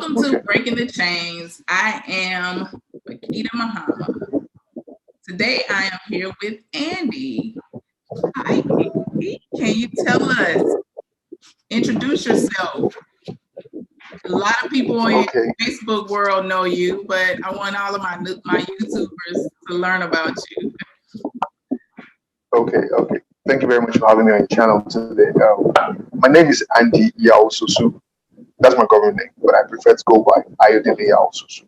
Welcome to Breaking the Chains. I am Bakita Muhammad. Today I am here with Andy. Hi, Andy. Can you tell us, introduce yourself? A lot of people in the Facebook world know you, but I want all of my YouTubers to learn about you. Okay. Thank you very much for having me on your channel today. My name is Andy Yao Susu. That's my government name, but I prefer to go by Ayodele Yao Susu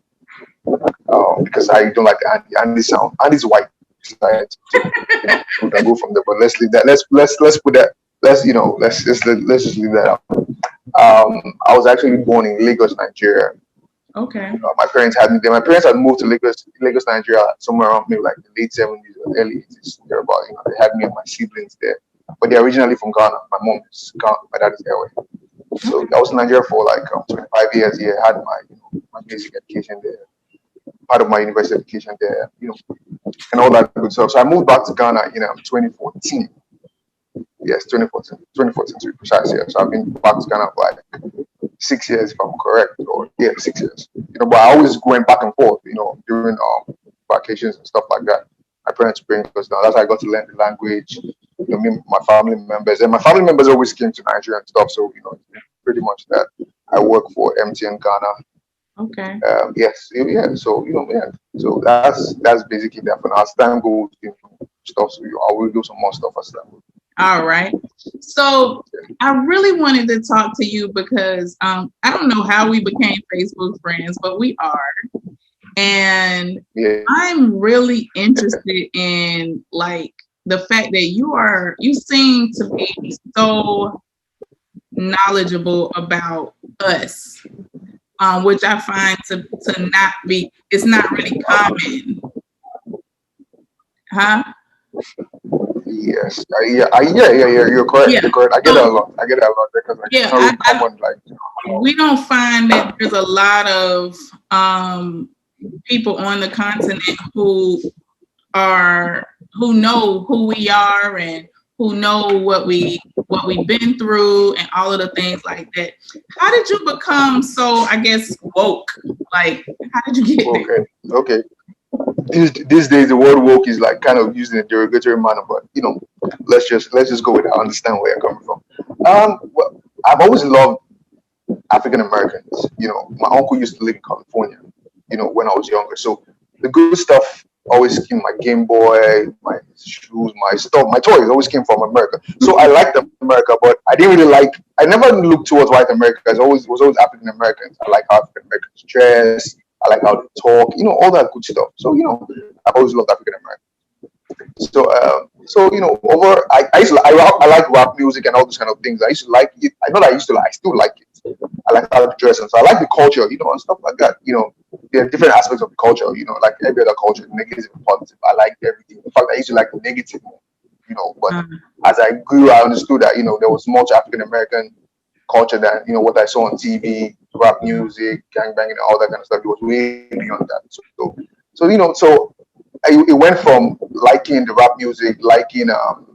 because I don't like Andy. Andy sound. Andy's white. So we can go from there, but let's leave that. Let's put that. Let's just leave that out. I was actually born in Lagos, Nigeria. Okay. My parents had me there. My parents had moved to Lagos, Nigeria, somewhere around maybe like the late 70s or early 80s. Thereabout, they had me and my siblings there. But they're originally from Ghana. My mom is Ghana. My dad is Ewe. So I was in Nigeria for like 25 years here. I had my basic education there, part of my university education there, and all that good stuff. So I moved back to Ghana in 2014. Yes, 2014 to be precise. Yeah. So I've been back to Ghana for like 6 years, if I'm correct, or 6 years. But I always went back and forth, during vacations and stuff like that. My parents bring us down. That's how I got to learn the language. Me, my family members, and my family members always came to Nigeria and stuff. So pretty much that. I work for MTN Ghana. Okay. Yes. Yeah. So So that's basically that. For now, as time goes, stuff. So I will do some more stuff as time goes. All right. So I really wanted to talk to you because I don't know how we became Facebook friends, but we are. And I'm really interested in like the fact that you seem to be so knowledgeable about us, which I find to not be, it's not really common. Huh? Yes. You're correct. Yeah. You're correct. I get that a lot. Because it's not really common. We don't find that there's a lot of people on the continent who know who we are and who know what we've been through and all of the things like that. How did you become so, I guess, woke? Like, how did you get there? Okay. These days the word woke is like kind of used in a derogatory manner, but let's just go with it. I understand where you're coming from. Well, I've always loved African Americans. My uncle used to live in California, when I was younger. So the good stuff always came, my Game Boy, my shoes, my stuff, my toys always came from America. So I liked America, but I didn't really I never looked towards white Americans. It was always African Americans. I like how African Americans dress. I like how they talk, all that good stuff. So, I've always loved African Americans. So, I like rap music and all those kind of things. I used to like it. I still like it. I like how they dress, and so I like the culture, and stuff like that. There are different aspects of the culture, like every other culture, negative and positive. I like everything. In fact, I used to like the negative more, but as I grew, I understood that, there was much African American culture than what I saw on TV, rap music, gangbanging, and all that kind of stuff. It was way beyond that. So it went from liking the rap music, liking all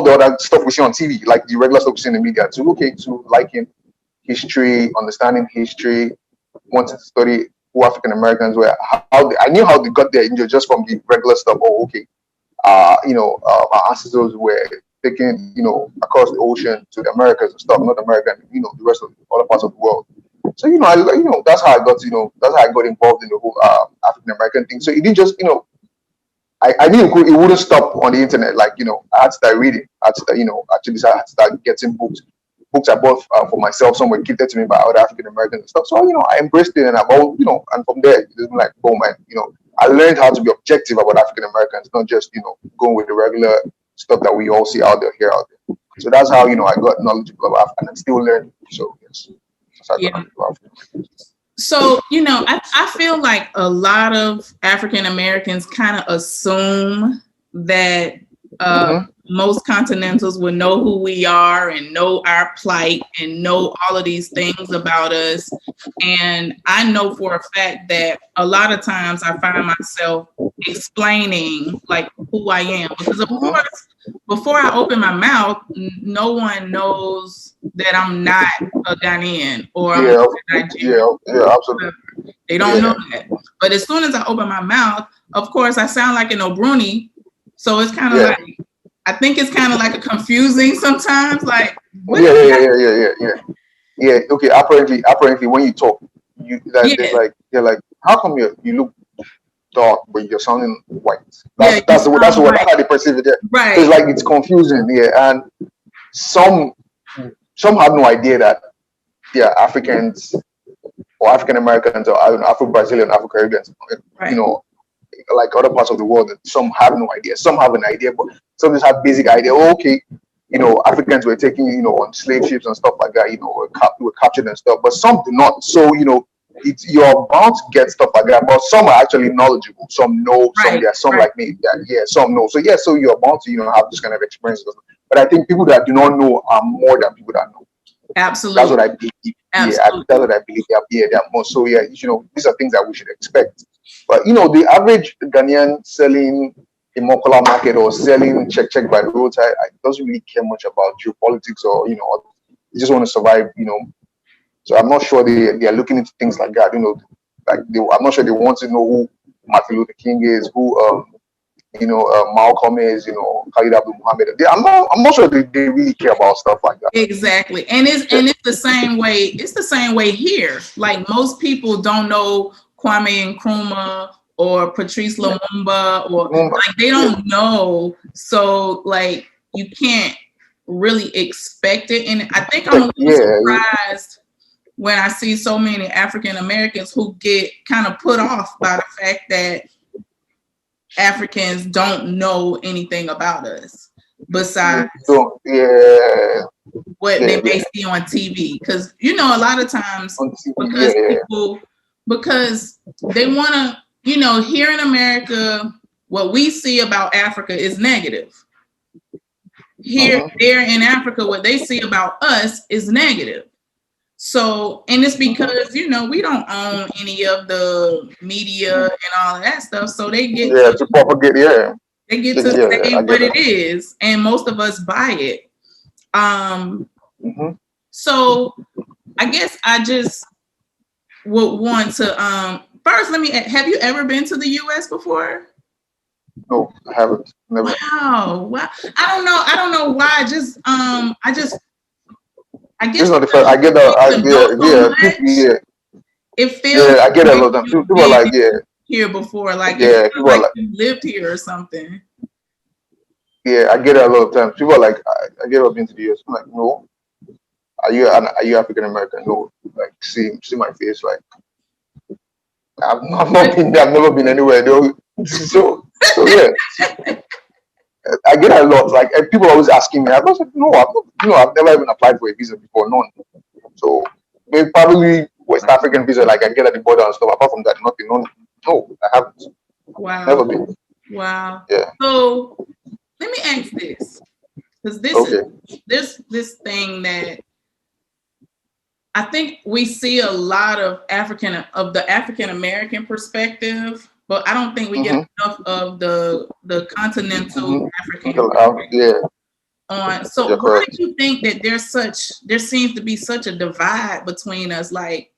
the other stuff we see on TV, like the regular stuff we see in the media, to liking history, understanding history, wanting to study who African Americans were. I knew how they got there just from the regular stuff. Our ancestors were taken, across the ocean to the Americas and stuff, not America, the rest of the other parts of the world. So, that's how I got, that's how I got involved in the whole African American thing. So it didn't just, I knew it wouldn't stop on the internet. Like, I had to start reading. I had to, I had to start getting books I bought for myself, somewhere gifted to me by other African Americans and stuff. So, I embraced it, and and from there, it's been like, boom, man, I learned how to be objective about African Americans, not just, going with the regular stuff that we all see out there. So that's how, I got knowledgeable about Africa, and I'm still learning. So, yes. So, I feel like a lot of African Americans kind of assume that most continentals will know who we are and know our plight and know all of these things about us. And I know for a fact that a lot of times I find myself explaining like who I am, because of course, before I open my mouth, no one knows that I'm not a Ghanaian or I'm Yeah, not Nigerian. absolutely. They don't know that. But as soon as I open my mouth, of course, I sound like an Obruni. So it's kind of like, I think it's kind of like a confusing sometimes. Like, what yeah. Okay, apparently, when you talk, there's like, they're like, how come you look dark but you're sounding white? That's how they perceive it. Yeah. Right. So it's like, it's confusing. Yeah, and some have no idea that they're Africans or African Americans, or I don't know, Afro Brazilian, Afro Caribbeans. Right. You know, like other parts of the world. Some have no idea. Some have an idea, but some just have basic idea. Oh, okay, Africans were taken, on slave ships and stuff like that. Were captured and stuff. But some do not. So you're bound to get stuff like that. But some are actually knowledgeable. Some know. Some there. Some like me. Some know. So you're bound to have this kind of experiences. But I think people that do not know are more than people that know. Absolutely. That's what I believe. Absolutely. That's what I believe. They're more. So these are things that we should expect. But the average Ghanaian selling in Mokola market or selling check by the roadside doesn't really care much about geopolitics or they just want to survive. So I'm not sure they are looking into things like that. I'm not sure they want to know who Martin Luther King is, who Malcolm is, Khalid Abdul Muhammad. I'm not sure they really care about stuff like that. Exactly, and it's the same way. It's the same way here. Like, most people don't know Kwame Nkrumah or Patrice Lumumba, or like, they don't know. So like, you can't really expect it. And I think I'm a little surprised when I see so many African Americans who get kind of put off by the fact that Africans don't know anything about us besides what they may see on TV. Because a lot of times, because they want to, here in America, what we see about Africa is negative. There in Africa, what they see about us is negative. So, and it's because, we don't own any of the media and all of that stuff. So they get to propagate, they get to say what it is, and most of us buy it. So I guess I just would want to, first, have you ever been to the US before? No, I haven't. Never. Wow. I don't know why. I guess it's not the first. I get that. It feels. I get a lot of people are like, here before, like, people are like, you lived here or something. Yeah, I get it a lot of times. People are like, I get up into the US. I'm like, no. Are you African American? No. Like, see my face. Like, I've not been there. I've never been anywhere. So yeah. I get a lot. Like, people always asking me. I was like, no, I've never even applied for a visa before. None. So maybe probably West African visa, like I get at the border and stuff. Apart from that, nothing. No, I haven't. Wow. Never been. Wow. Yeah. So let me ask this, because this thing that I think we see a lot of the African American perspective, but I don't think we get enough of the continental African. So why do you think that there seems to be such a divide between us? Like,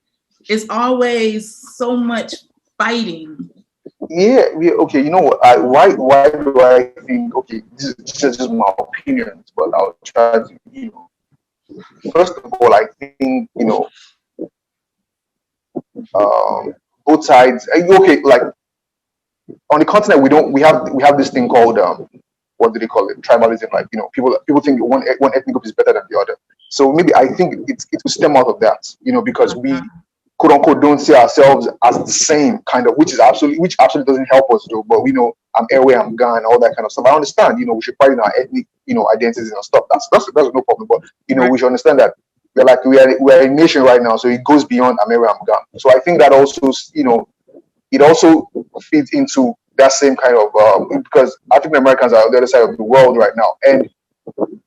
it's always so much fighting. Yeah. Okay. You know what? Why do I think? Okay, this is just my opinion, but I'll try to. First of all, I think both sides. Okay, like on the continent, we have this thing called what do they call it? Tribalism. Like, people think one ethnic group is better than the other. So maybe I think it will stem out of that. Because we, quote unquote, don't see ourselves as the same kind of, which absolutely doesn't help us though. But I'm Airway, I'm Ghana, all that kind of stuff. I understand. We should fight in our ethnic, identities and stuff. That's no problem. But we should understand that we're a nation right now, so it goes beyond I'm Airway, I'm Ghana. So I think that also, it also feeds into that same kind of because African Americans are on the other side of the world right now, and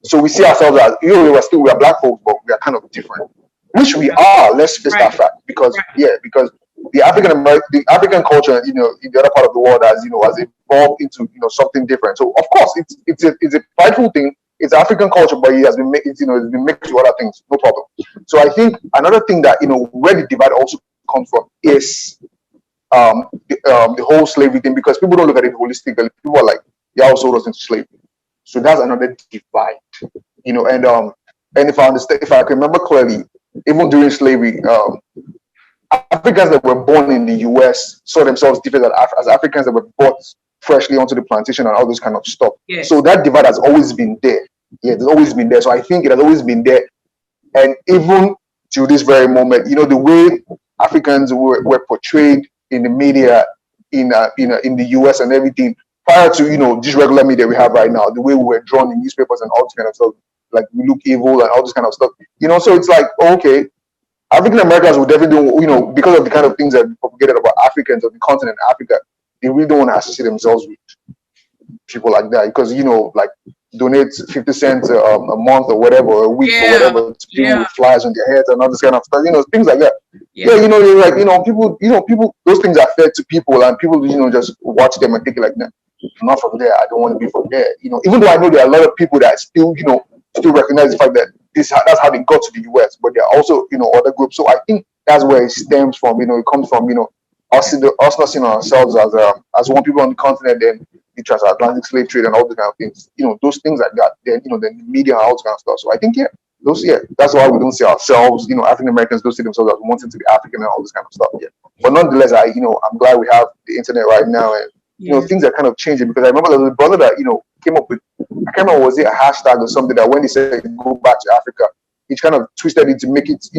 so we see ourselves as we are black folks, but we are kind of different, which we are. Let's face that fact, because the African culture, in the other part of the world has evolved into something different. So of course it's a prideful thing it's African culture, but it has been it's been mixed with other things, no problem. So I think another thing that where the divide also comes from is the whole slavery thing, because people don't look at it holistically. People are like, they also sold us into slavery. So that's another divide, and if I understand, if I can remember clearly, even during slavery, Africans that were born in the US saw themselves different as Africans that were brought freshly onto the plantation and all this kind of stuff. Yes. So that divide has always been there. Yeah, it's always been there. So I think it has always been there. And even to this very moment, the way Africans were portrayed in the media, in the US and everything, prior to this regular media we have right now, the way we were drawn in newspapers and all this kind of stuff, like we look evil and all this kind of stuff. So it's like, okay, African Americans will definitely do, because of the kind of things that we propagated about Africans of the continent Africa, they really don't want to associate themselves with people like that, because like donate 50 cents a month or whatever, or a week or whatever, to people with flies on their heads and all this kind of stuff, things like that. You're like, people, those things are fed to people, and people, just watch them and think like, nah, I'm not from there, I don't want to be from there. Even though I know there are a lot of people that still, still recognize the fact that that's how they got to the US, but there are also, other groups. So I think that's where it stems from. It comes from, us not seeing ourselves as one people on the continent, then the transatlantic slave trade and all those kind of things. Those things like that. Then then the media and all those kind of stuff. So I think that's why we don't see ourselves. African Americans don't see themselves as wanting to be African and all this kind of stuff. Yeah. But nonetheless, I'm glad we have the internet right now, and things are kind of changing, because I remember there was a brother that came up with, I can't remember, was it a hashtag or something, that when he said go back to Africa, he kind of twisted it to make it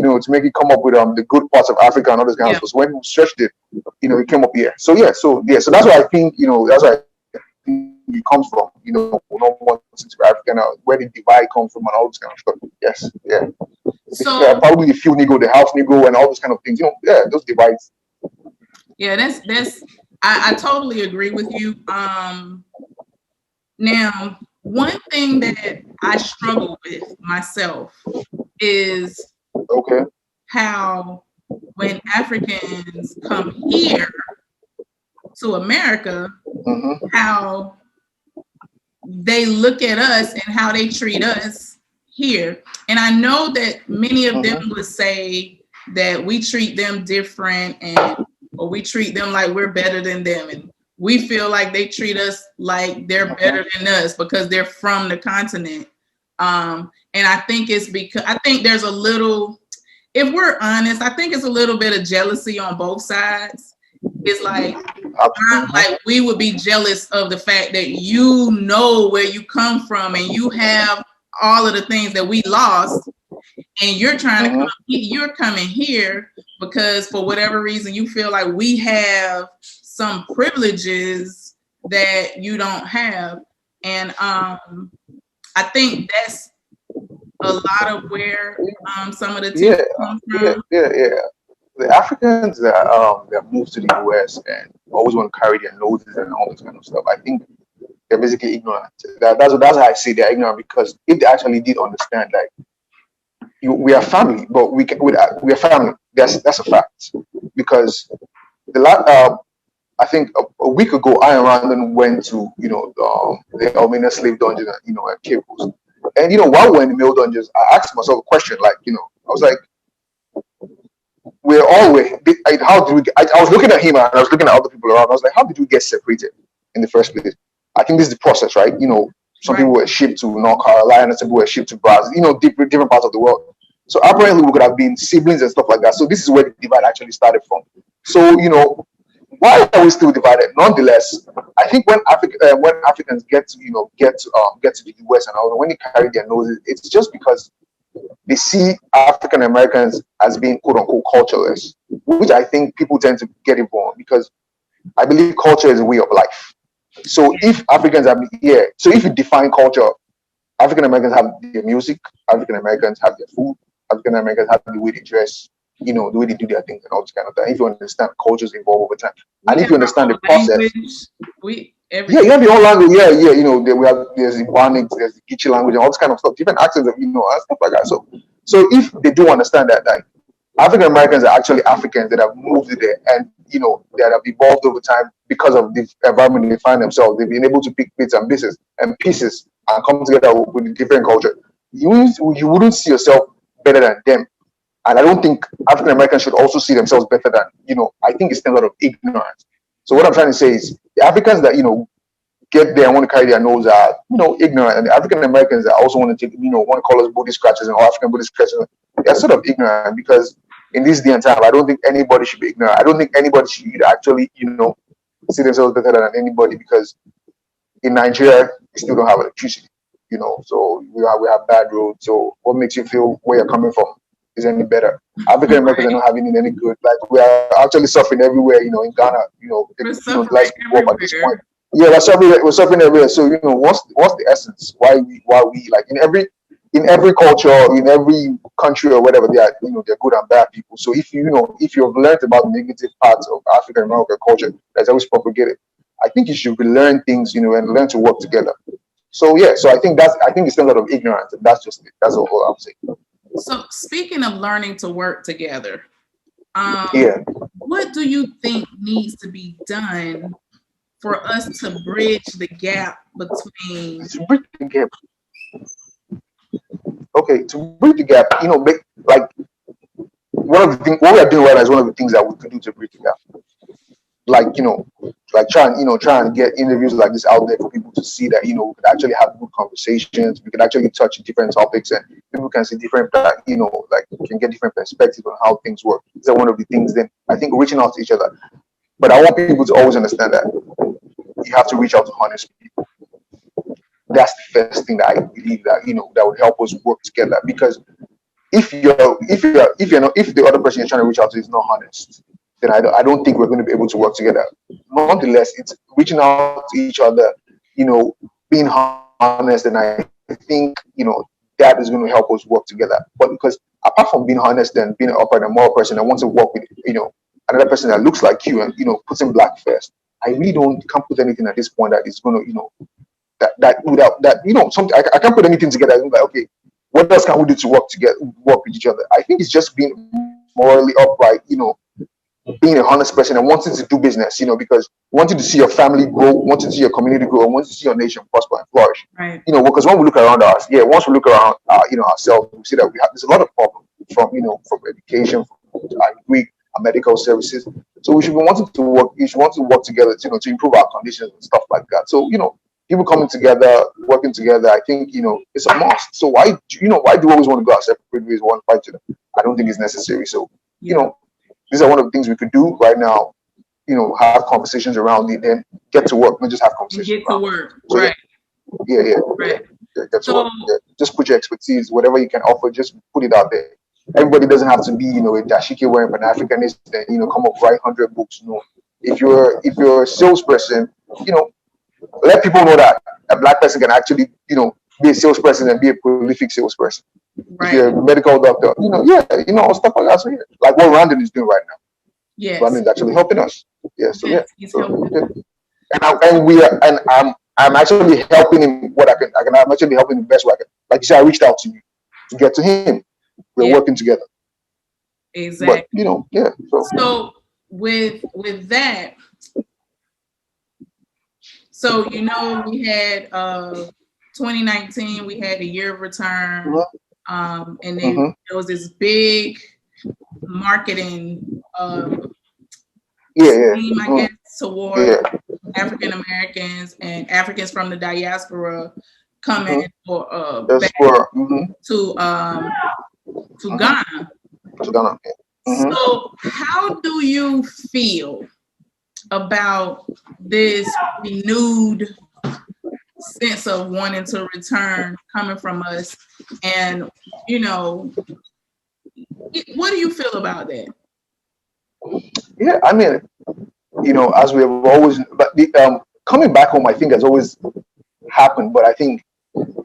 come up with the good parts of Africa and all this kind of stuff. So when he stretched it, it came up here. So so that's why I think that's why it comes from, not wanting to be African, where the divide comes from and all this kind of stuff. Yes, yeah. So probably the field Negro, the house Negro, and all those kind of things. Those divides. Yeah, that's I totally agree with you. Now, one thing that I struggle with myself is how when Africans come here to America, how they look at us and how they treat us here. And I know that many of them would say that we treat them different, or we treat them like we're better than them, and we feel like they treat us like they're better than us because they're from the continent. And I think it's because I think there's a little, if we're honest, I think it's a little bit of jealousy on both sides. It's like we would be jealous of the fact that where you come from and you have all of the things that we lost, and you're trying to you're coming here because for whatever reason you feel like we have some privileges that you don't have. And I think that's a lot of where some of the teachers come from. The Africans that move to the US and always want to carry their noses and all this kind of stuff, I think they're basically ignorant. That's how I say they're ignorant, because if they actually did understand, like, we are family, but we are family. That's a fact. Because I think a week ago, I and Randon went to the Elmina slave dungeon, at Cables. And while we're in the male dungeons, I asked myself a question, like, I was like, how do we get, I was looking at him and I was looking at other people around. I was like, how did we get separated in the first place? I think this is the process, right? Some people were shipped to North Carolina, some people were shipped to Brazil, different parts of the world. So apparently we could have been siblings and stuff like that. So this is where the divide actually started from. So, why are we still divided? Nonetheless, I think when Africans get to the US and all, when they carry their noses, it's just because they see African Americans as being quote unquote cultureless, which I think people tend to get it wrong, because I believe culture is a way of life. So if Africans so if you define culture, African Americans have their music, African Americans have their food, African Americans have the way they dress, the way they do their things and all this kind of thing. If you understand, cultures evolve over time, and if you understand the process, you have your own language. There's the Ebonics, there's the Geechee language, and all this kind of stuff, different accents, and stuff like that. So if they do understand that, like, African Americans are actually Africans that have moved there, and that have evolved over time because of the environment they find themselves. They've been able to pick bits and pieces and come together with a different culture, you wouldn't see yourself better than them. And I don't think African Americans should also see themselves better than, I think it's a lot of ignorance. So what I'm trying to say is the Africans that, get there and want to carry their nose are, ignorant. And the African Americans that also want to take, want to call us booty scratchers and African booty scratchers, they're sort of ignorant because in this day and time, I don't think anybody should be ignorant. I don't think anybody should actually, see themselves better than anybody because in Nigeria, we still don't have electricity, so we have bad roads. So what makes you feel where you're coming from is any better? African Americans are not having it any good. Like we are actually suffering everywhere, in Ghana, let's go up at this point. Yeah, we're suffering everywhere. So, what's the essence? Why we like in every culture, in every country or whatever, they're good and bad people. So if you've learned about the negative parts of African American culture that's always propagated, I think you should learn things, and learn to work together. So yeah, so I think it's a lot of ignorance, and that's just it. That's all I'm saying. So speaking of learning to work together, what do you think needs to be done for us to bridge the gap between? Okay, to bridge the gap, like what we are doing right now is one of the things that we could do to bridge the gap. Like try and get interviews like this out there for people to see that we could actually have good conversations. We could actually touch different topics, and people can see different can get different perspectives on how things work. These are one of the things. Then I think reaching out to each other. But I want people to always understand that you have to reach out to honest people. That's the first thing that I believe that that would help us work together. Because if the other person you're trying to reach out to is not honest, then I don't think we're going to be able to work together. Nonetheless, it's reaching out to each other, being honest, and I think that is going to help us work together. But because apart from being honest and being an upright and moral person, I want to work with another person that looks like you and puts in black first. I really can't put anything at this point that is going to something I can't put anything together. I'm like, okay, what else can we do to work with each other? I think it's just being morally upright, being a honest person and wanting to do business, because wanting to see your family grow, wanting to see your community grow, and wanting to see your nation prosper and flourish. Right. Because when we look around us, once we look around, ourselves, we see that there's a lot of problems from education, from Greek and medical services. So we should be wanting to work. We should want to work together, to improve our conditions and stuff like that. So people coming together, working together, I think it's a must. So why do we always want to go our separate ways, one fight to them? I don't think it's necessary. So these are one of the things we could do right now. Have conversations around it, then get to work, not just have conversations. Get to work, so, right? Yeah. Right. Get to work. Yeah. Just put your expertise, whatever you can offer, just put it out there. Everybody doesn't have to be, a dashiki wearing Pan Africanist and come up write 100 books. If you're a salesperson, let people know that a black person can actually, be a salesperson and be a prolific salesperson. Right. If you're a medical doctor, stuff like that. So like what Randon is doing right now. Yes. Randon is actually helping us. Yeah. So he's helping. I'm actually helping him what I can. I'm actually helping him the best way I can. Like you said, I reached out to you to get to him. We're working together. Exactly. But, So with that, so we had 2019, we had a year of return, and then there was this big marketing scheme, I guess, toward African Americans and Africans from the diaspora coming for back to Ghana. To Ghana. So how do you feel about this renewed sense of wanting to return coming from us? And what do you feel about that? Yeah, I mean, as we have always, but coming back home, I think has always happened. But I think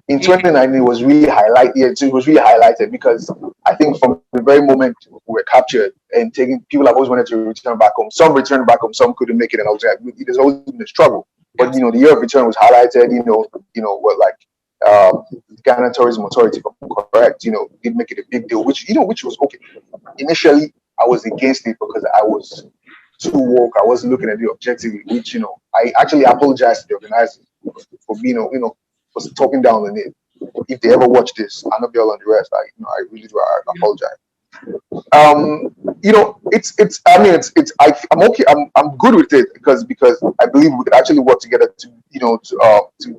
in 2019 it was really highlighted. Yeah, it was really highlighted because I think from the very moment we were captured and people have always wanted to return back home. Some returned back home, some couldn't make it, and I was like, there's always been a struggle. But the year of return was highlighted. Ghana Tourism Authority, if I'm correct, did make it a big deal, which was okay. Initially, I was against it because I was too woke. I wasn't looking at it objectively, which I actually apologized to the organizers for being, was talking down on it. If they ever watch this, I know they'll on the rest. I really do. I apologize. I mean, I'm okay. I'm good with it because I believe we could actually work together to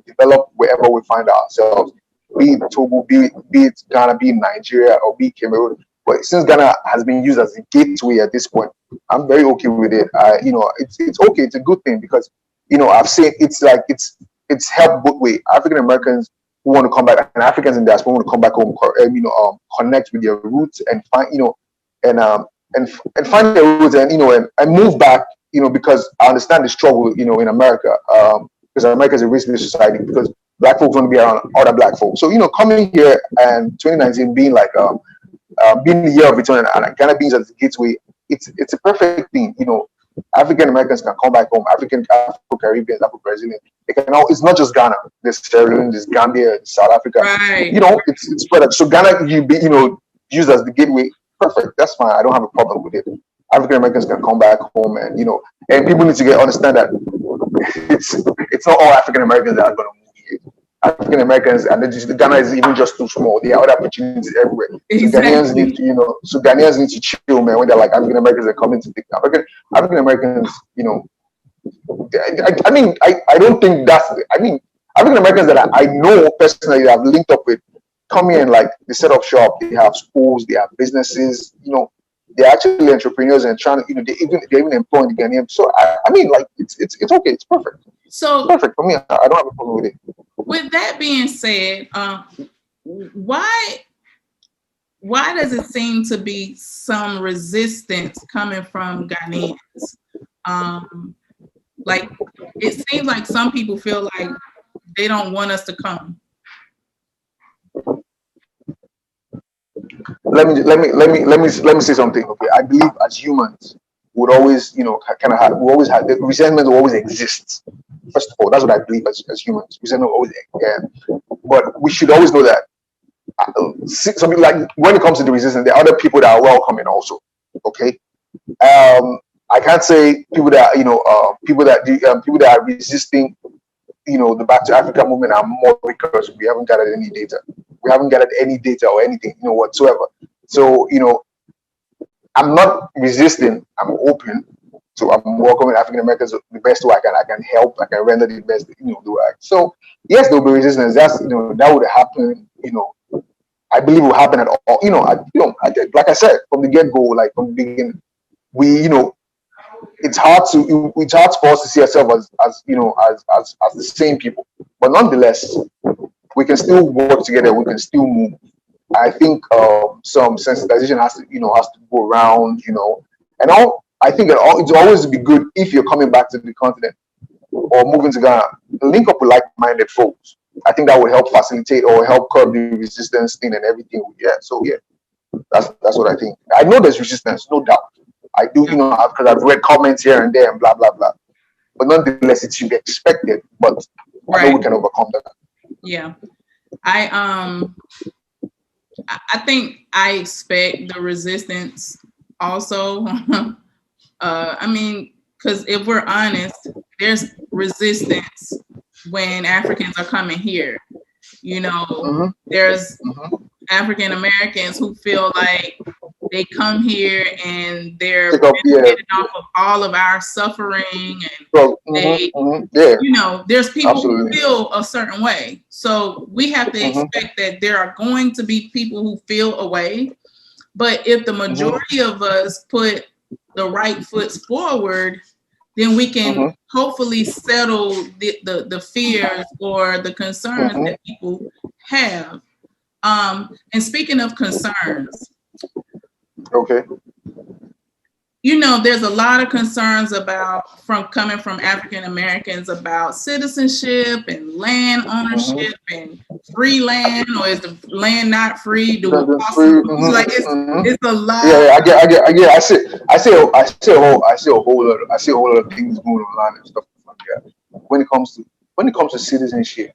develop wherever we find ourselves, be it Togo, be it Ghana, be it Nigeria, or be it Cameroon. But since Ghana has been used as a gateway at this point, I'm very okay with it. It's okay. It's a good thing because I've seen it's helped both ways. African Americans who want to come back and Africans in diaspora want to come back home, connect with their roots and find and find their roots and move back, because I understand the struggle, in America, because America is a race-based society, because black folks want to be around other black folks. So, coming here and 2019 being like being the year of return and Ghana being as a gateway, it's a perfect thing. African Americans can come back home, Afro-Caribbeans, Afro-Brazilians. It's not just Ghana. There's Sierra Leone, there's Gambia, there's South Africa. Right. It's spread. So Ghana, used as the gateway. Perfect. That's fine. I don't have a problem with it. African Americans can come back home, and and people need to understand that it's not all African Americans that are going to move here. African Americans and Ghana is even just too small. There are other opportunities everywhere. Exactly. So Ghanaians need to chill, man. When they're like African Americans are coming to pick African Americans, I don't think that's. African Americans that I know personally that I've linked up with come here and like they set up shop, they have schools, they have businesses, they're actually entrepreneurs and trying to, they're even employing the Ghanaian. So it's okay, it's perfect. So it's perfect for me. I don't have a problem with it. With that being said, why does it seem to be some resistance coming from Ghanaians? Like it seems like some people feel like they don't want us to come. Let me say something. Okay, I believe as humans would always, we always have the resentment will always exist. First of all, that's what I believe as humans. Resentment will always but we should always know that something like when it comes to the resistance, there are other people that are welcoming also. Okay, I can't say people that people that are resisting the Back to Africa movement are more because we haven't gathered any data. We haven't gathered any data or anything, whatsoever. So, I'm not resisting. I'm open. So I'm welcoming African Americans the best way I can. I can help. I can render the best, the way. So yes, there will be resistance. That's that would happen. I believe it will happen at all. Like I said from the get go, like from the beginning, we it's hard for us to see ourselves as the same people, but nonetheless, we can still work together. We can still move. I think some sensitization has to go around, and all. I think it's always be good if you're coming back to the continent or moving to Ghana, link up with like-minded folks. I think that would help facilitate or help curb the resistance thing and everything. Yeah. So yeah, that's what I think. I know there's resistance, no doubt. I do, because I've read comments here and there and blah blah blah. But nonetheless, it should be expected. But I know we can overcome that. Yeah, I think I expect the resistance also. Because if we're honest, there's resistance when Africans are coming here. There's African Americans who feel like they come here and they're benefiting off of all of our suffering, and there's people who feel a certain way. So we have to expect that there are going to be people who feel a way. But if the majority of us put the right foot forward, then we can hopefully settle the fears or the concerns that people have. And speaking of concerns, okay, there's a lot of concerns coming from African Americans about citizenship and land ownership and free land, or is the land not free? Do it possible? Like it's a lot. Yeah, I get. I see a whole lot of things going on and stuff like that. When it comes to citizenship,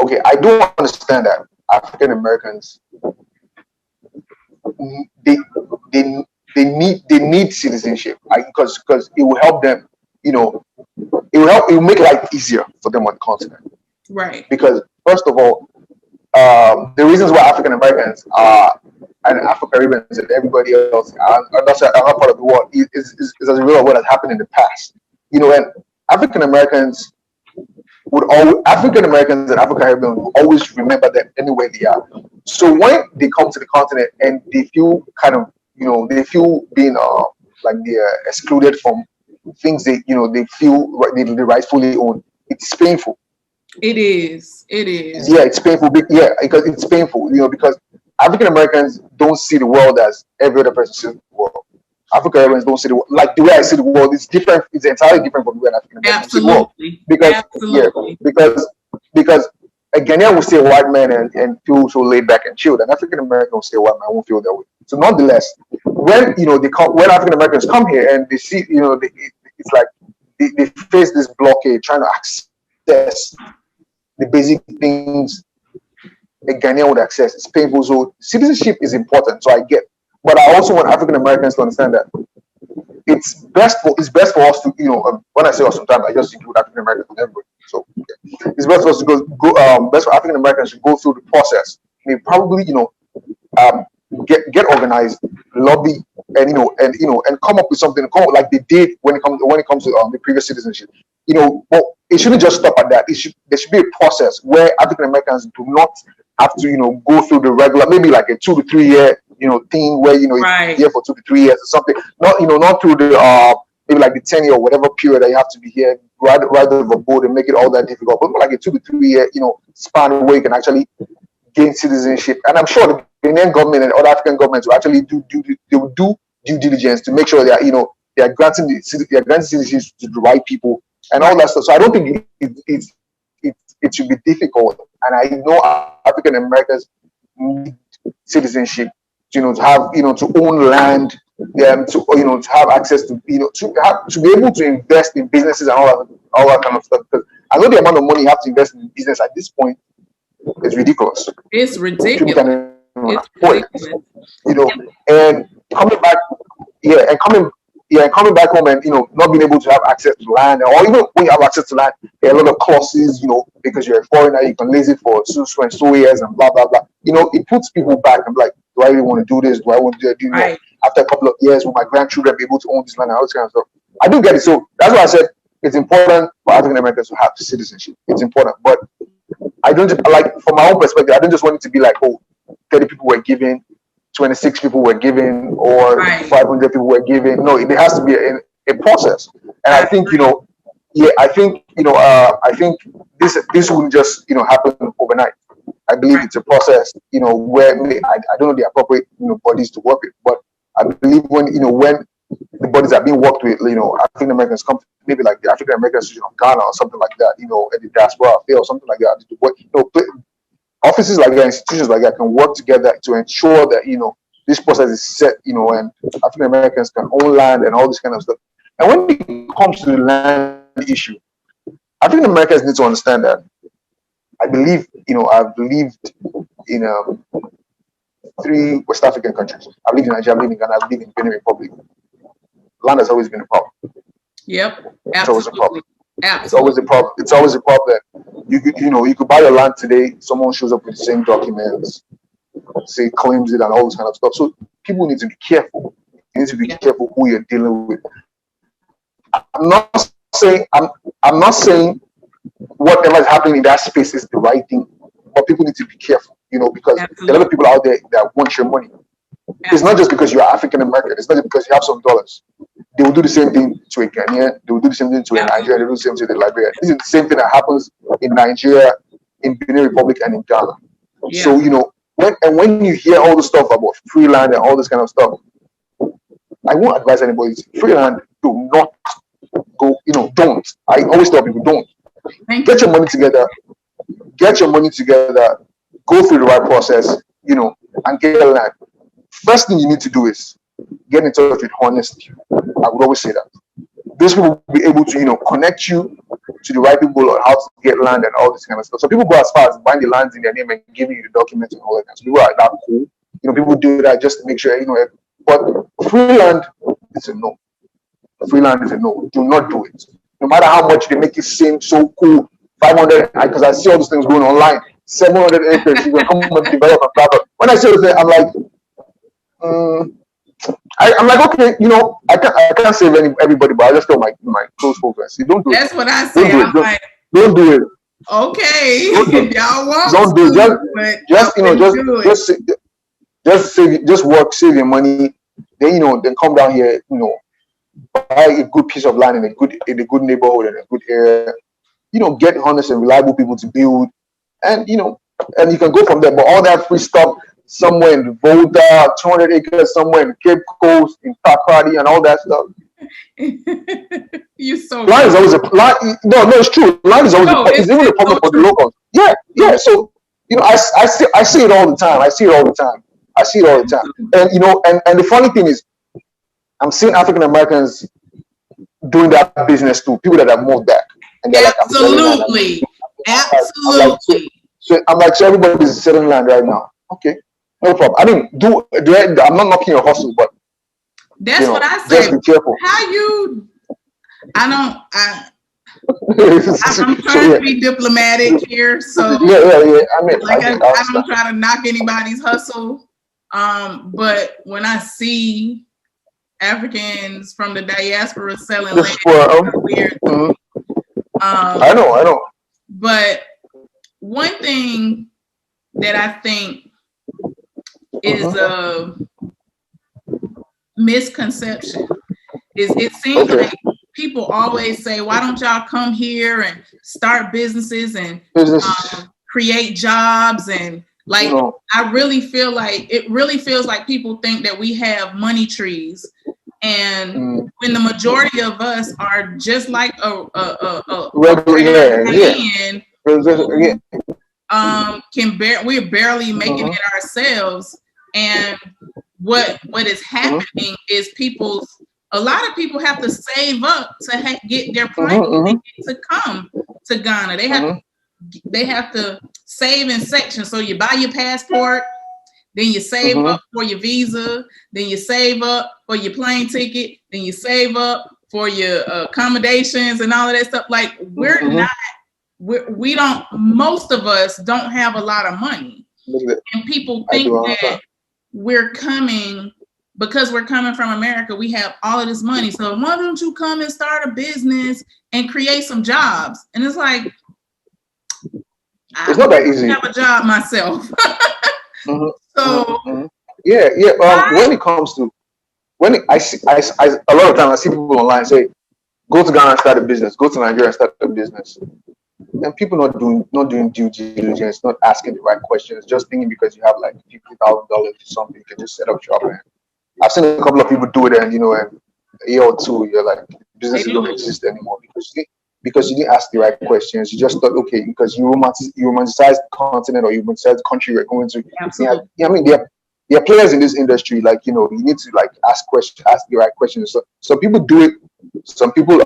okay, I do understand that African Americans they need citizenship, because it will help them. It will make life easier for them on the continent. Right. Because first of all, the reasons why African Americans are and Afro Caribbeans and everybody else are not another part of the world is as a result of what has happened in the past. And African Americans African Americans and Afro Caribbeans will always remember them anywhere they are. So when they come to the continent and they feel kind of they feel being like they're excluded from things they feel they rightfully own, it's painful. It is. It is. Yeah, it's painful. Yeah, because it's painful. Because African Americans don't see the world as every other person sees the world. African Americans don't see the world like the way I see the world. It's different. It's entirely different from the way African Americans see the world. Because Absolutely. because a Ghanaian will see a white man and feel so laid back and chilled, and African American will see a white man won't feel that way. So nonetheless, when when African Americans come here and they see it's like they face this blockade trying to access the basic things a Ghanaian would access. It's painful. So citizenship is important. So I get, but I also want African Americans to understand that it's best for us to when I say us sometimes I just include African Americans and everybody. So it's best for us to go best for African Americans to go through the process. I mean, probably get organized, lobby, and come up with something like they did when it comes to the previous citizenship. But it shouldn't just stop at that. There should be a process where African Americans do not have to go through the regular, maybe like a 2 to 3 year thing where Right. you're here for 2 to 3 years or something. Not through the maybe like the 10-year or whatever period that you have to be here, right overboard and make it all that difficult. But more like a 2 to 3 year span where you can actually gain citizenship. And I'm sure the Ghanaian government and other African governments will actually do due diligence to make sure that they are granting citizenship to the right people and all that stuff. So I don't think it should be difficult. And I know African Americans need citizenship, to have to own land, to have access to to be able to invest in businesses and all that kind of stuff. Because I know the amount of money you have to invest in business at this point is ridiculous. It's ridiculous. It's ridiculous. And coming back, and coming back home and not being able to have access to land, or even when you have access to land, there are a lot of clauses, because you're a foreigner, you can lease it for so and so years and blah blah blah. It puts people back and like, do I really want to do this? Do I want to do right. After a couple of years, will my grandchildren be able to own this land and all this kind of stuff? I do get it. So that's why I said it's important for African Americans to have citizenship. It's important, but I don't like, from my own perspective, I don't just want it to be like, 30 people were given, 26 people were given, or right. 500 people were given. No, there has to be a process. And I think, I think this wouldn't just, happen overnight. I believe it's a process, where I don't know the appropriate, bodies to work with, but I believe when the bodies are being worked with, African Americans come, maybe like the African American Association of Ghana or something like that, at the diaspora or something like that. Offices like that, institutions like that can work together to ensure that this process is set, and African Americans can own land and all this kind of stuff. And when it comes to the land issue, African Americans need to understand that. I believe, I've lived in 3 West African countries. I've lived in Nigeria, I've lived in Ghana, I've lived in Benin Republic. Land has always been a problem. Yep, it's always a problem. Absolutely. It's always a problem. It's always a problem. You could buy your land today. Someone shows up with the same documents, say claims it and all this kind of stuff. So people need to be careful. You need to be careful who you're dealing with. I'm not saying whatever is happening in that space is the right thing, but people need to be careful. Because there are a lot of people out there that want your money. It's not just because you're African American. It's not just because you have some dollars. They will do the same thing to a Ghanaian. They will do the same thing to a Nigerian. They will do the same thing to the Liberian. This is the same thing that happens in Nigeria, in Benin Republic, and in Ghana. Yeah. So when you hear all the stuff about Freeland and all this kind of stuff, I won't advise anybody. Freeland, do not go. Don't. I always tell people, don't. Get your money together. Get your money together. Go through the right process. And get a land. First thing you need to do is get in touch with honesty. I would always say that. These people will be able to, connect you to the right people on how to get land and all this kind of stuff. So people go as far as buying the lands in their name and giving you the documents and all that. So people are that cool. People do that just to make sure, but Freeland is a no. Freeland is a no. Do not do it. No matter how much they make it seem so cool. 500, because I see all these things going online. 700 acres, you can come and develop and blah, blah. When I see those things, I'm like, I'm like, okay, I can't save everybody, but I just tell my close folks, I say, don't do it. That's what I say. Don't do it. Don't do it. Okay, if y'all want don't do it. Just work, save your money. Then come down here. Buy a good piece of land in a good neighborhood in a good area. Get honest and reliable people to build, and and you can go from there. But all that free stuff somewhere in the Volta, 200 acres somewhere in the Cape Coast, in Takrady, and all that stuff. You so land is always no, it's true. Land is always it's even a problem for the locals. Yeah. So I see it all the time. And the funny thing is, I'm seeing African Americans doing that business too. People that have moved back, and they're absolutely. So everybody's selling land right now. Okay, no problem. I mean, I'm not knocking your hustle, but that's what I say. Just be careful. I'm trying to be diplomatic here, so yeah. I don't try to knock anybody's hustle. But when I see Africans from the diaspora selling land, it's weird. I know. But one thing that I think is a misconception is it seems like people always say, why don't y'all come here and start businesses and create jobs, and I really feel like it really feels like people think that we have money trees, and when the majority of us are just like a Ghanaian, we're barely making it ourselves. And what is happening is a lot of people have to save up to get their plane ticket to come to Ghana. They have to save in sections. So you buy your passport, then you save up for your visa, then you save up for your plane ticket, then you save up for your accommodations and all of that stuff. Like most of us don't have a lot of money. And people think that we're coming because we're coming from America, we have all of this money. So why don't you come and start a business and create some jobs? And it's like, it's not that easy. I have a job myself. So when it comes to I see a lot of times I see people online say, go to Ghana and start a business, go to Nigeria and start a business. And people not doing due diligence, not asking the right questions, just thinking because you have like $50,000 or something, you can just set up shop. And I've seen a couple of people do it, and in a year or two, you're like, businesses don't exist anymore because you didn't ask the right questions. You just thought, okay, because you romanticize the continent or you romanticize the country you're going to. Absolutely. I mean, there are players in this industry, like, you need to like ask the right questions. So people do it. Some people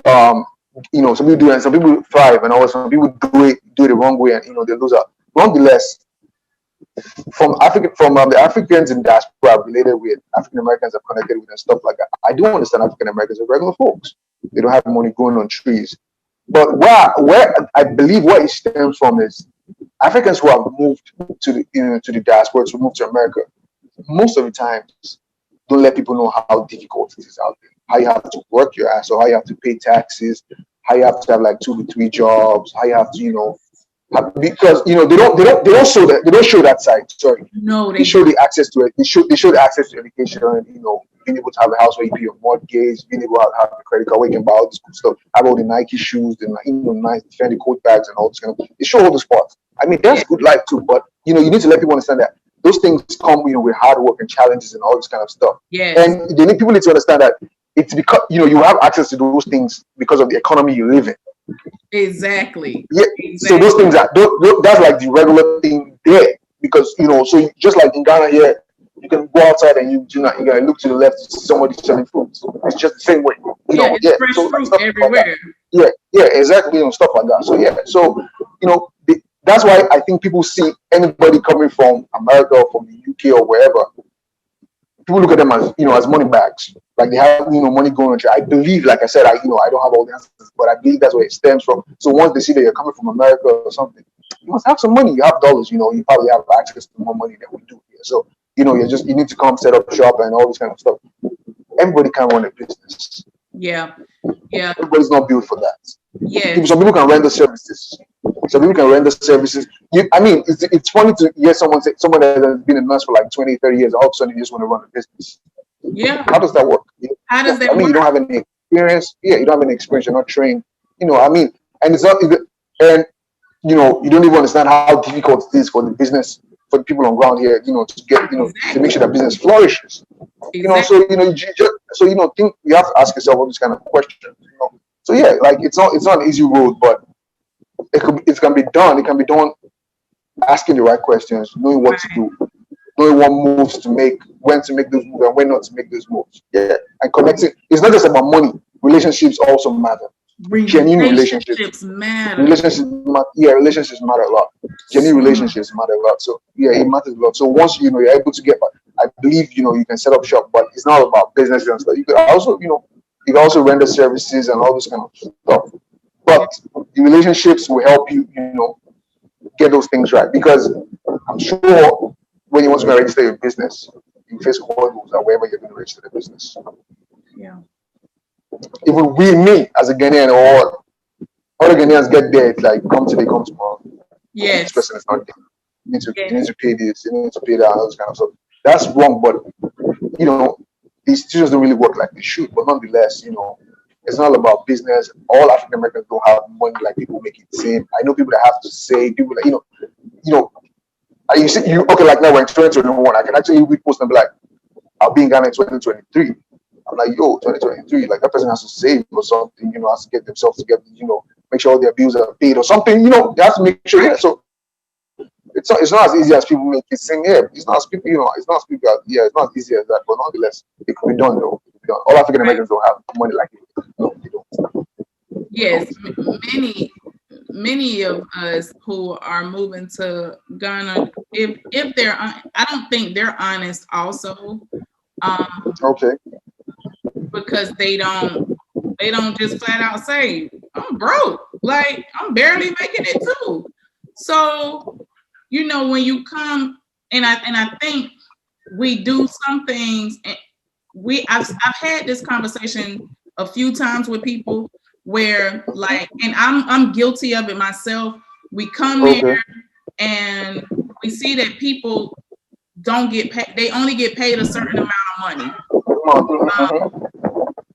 some people do it and some people thrive, and also some people do it the wrong way, and they lose out. Nonetheless, from the Africans in diaspora I've related with, African Americans I've connected with and stuff like that, I do understand African Americans are regular folks. They don't have money growing on trees. But where I believe what it stems from is Africans who have moved to the diaspora, to move to America, most of the times don't let people know how difficult it is out there. How you have to work your ass off, how you have to pay taxes, how you have to have like 2 to 3 jobs, how you have to, because they don't show that, they don't show that side. Sorry. No, they show the access to it. They show the access to education, and being able to have a house where you pay your mortgage, being able to have a credit card where you can buy all this cool stuff, have all the Nike shoes, and nice Fendi coat bags and all this kind of. They show all the spots. I mean, that's good life too, but you need to let people understand that those things come, with hard work and challenges and all this kind of stuff. Yeah. And people need to understand that it's because you have access to those things because of the economy you live in. Exactly. Yeah. Exactly. So those things that's like the regular thing there, because so just like in Ghana here, you can go outside and you can look to the left, see somebody selling fruits. It's just the same way. It's fresh fruit everywhere. Like exactly. Stuff like that. So that's why I think people see anybody coming from America or from the UK or wherever, people look at them as, as money bags. Like they have, money going on. I believe, like I said, I don't have all the answers, but I believe that's where it stems from. So once they see that you're coming from America or something, you must have some money. You have dollars, you probably have access to more money than we do here. So, you need to come set up shop and all this kind of stuff. Everybody can run a business. Yeah. Everybody's not built for that. Yeah. Some people can render services. It's funny to hear someone that has been a nurse for like 20, 30 years, all of a sudden you just want to run a business. Yeah. How does that work? How does that work? You don't have any experience. Yeah, you don't have any experience. You're not trained. And it's not, and you don't even understand how difficult it is for the business, for the people on ground here, to get, to make sure that business flourishes. Exactly. Think you have to ask yourself all these kind of questions. So yeah, like it's not an easy road, but it can be done. It can be done asking the right questions, knowing what to do, knowing what moves to make, when to make those moves and when not to make those moves. Yeah, and connecting. It's not just about money. Relationships also matter. Genuine relationships matter. Relationships matter a lot. Genuine relationships matter a lot. So yeah, it matters a lot. So once you're able to get, I believe you can set up shop, but it's not about business and stuff. You can also render services and all this kind of stuff. But the relationships will help you, get those things right. Because I'm sure when you want to register your business, you face hurdles at wherever you're going to register the business. Yeah. Even me as a Ghanaian, or other Ghanaians get there, it's like come today, come tomorrow. Yes. This person is not there. You need to pay this, you need to pay that, all this kind of stuff. That's wrong, but the institutions don't really work like they should. But nonetheless, it's not about business. All African Americans don't have money like people make it seem. I know people that have to say, people that you see, okay, like now we're in 2021. I can actually repost and be like, I'll be in Ghana in 2023. I'm like, 2023, like that person has to save or something, has to get themselves together, make sure all their bills are paid or something, they have to make sure. Yeah, so it's not as easy as people make it seem. Yeah, it's not as easy as that, but nonetheless, it can be done though. All African Americans don't have money like it. No, they don't. Yes, many of us who are moving to Ghana, if they're, I don't think they're honest also. Okay. Because they don't just flat out say, I'm broke. Like I'm barely making it too. So, when you come, and I think we do some things, and I've had this conversation a few times with people where, like, and I'm guilty of it myself. We come there and we see that people don't get paid. They only get paid a certain amount of money.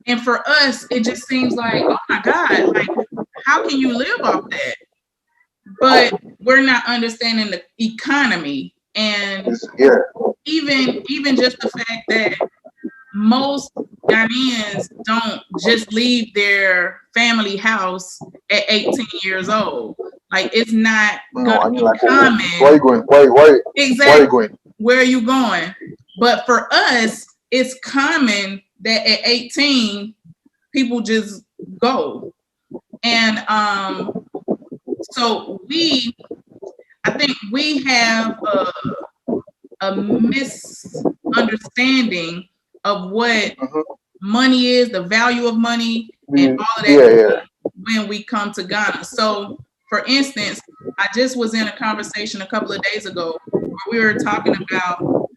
And for us, it just seems like, oh my God, like, how can you live off that? But we're not understanding the economy. And even just the fact that most Ghanaians don't just leave their family house at 18 years old. Like, it's not gonna be common. Where are you going? Why exactly. Where are you going? Where are you going? But for us, it's common that at 18, people just go. And so I think we have a misunderstanding of what money is, the value of money, and all of that when we come to Ghana. So, for instance, I just was in a conversation a couple of days ago where we were talking about,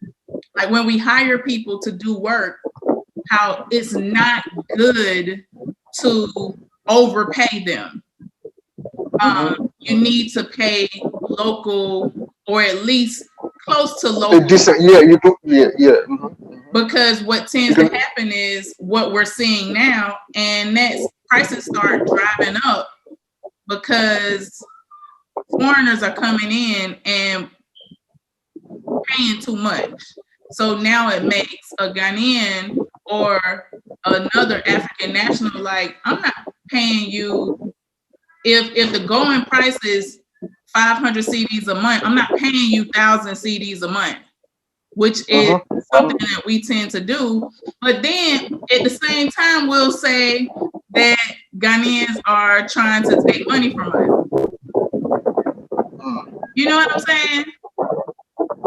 like, when we hire people to do work, how it's not good to overpay them. You need to pay local, or at least close to local. Because what tends to happen is what we're seeing now, and that's prices start driving up because foreigners are coming in and paying too much. So now it makes a Ghanaian or another African national like, I'm not paying you. If the going price is 500 CDs a month, I'm not paying you 1,000 CDs a month, which is something that we tend to do. But then at the same time, we'll say that Ghanaians are trying to take money from us. You know what I'm saying?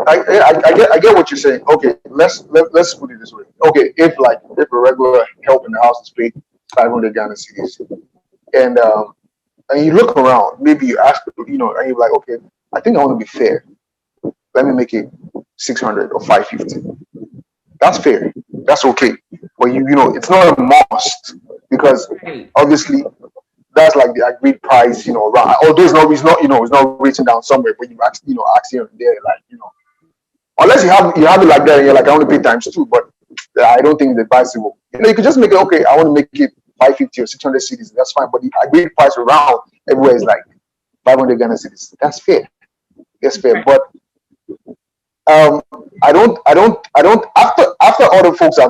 I get what you're saying. Okay, let's put it this way. Okay, if a regular help in the house is paid 500 Ghana cedis, and and you look around, maybe you ask, and you're like, okay, I think I want to be fair. Let me make it 600 or 550. That's fair. That's okay. But it's not a must because obviously that's like the agreed price. Although it's not written down somewhere, but you ask here and there, unless you have it like that, and you're like, I want to pay times two, but I don't think it's advisable. You could just make it, okay, I want to make it 550 or 600 cities. That's fine. But the agreed price around everywhere is like 500 Ghana cities. That's fair. That's fair. But after other folks I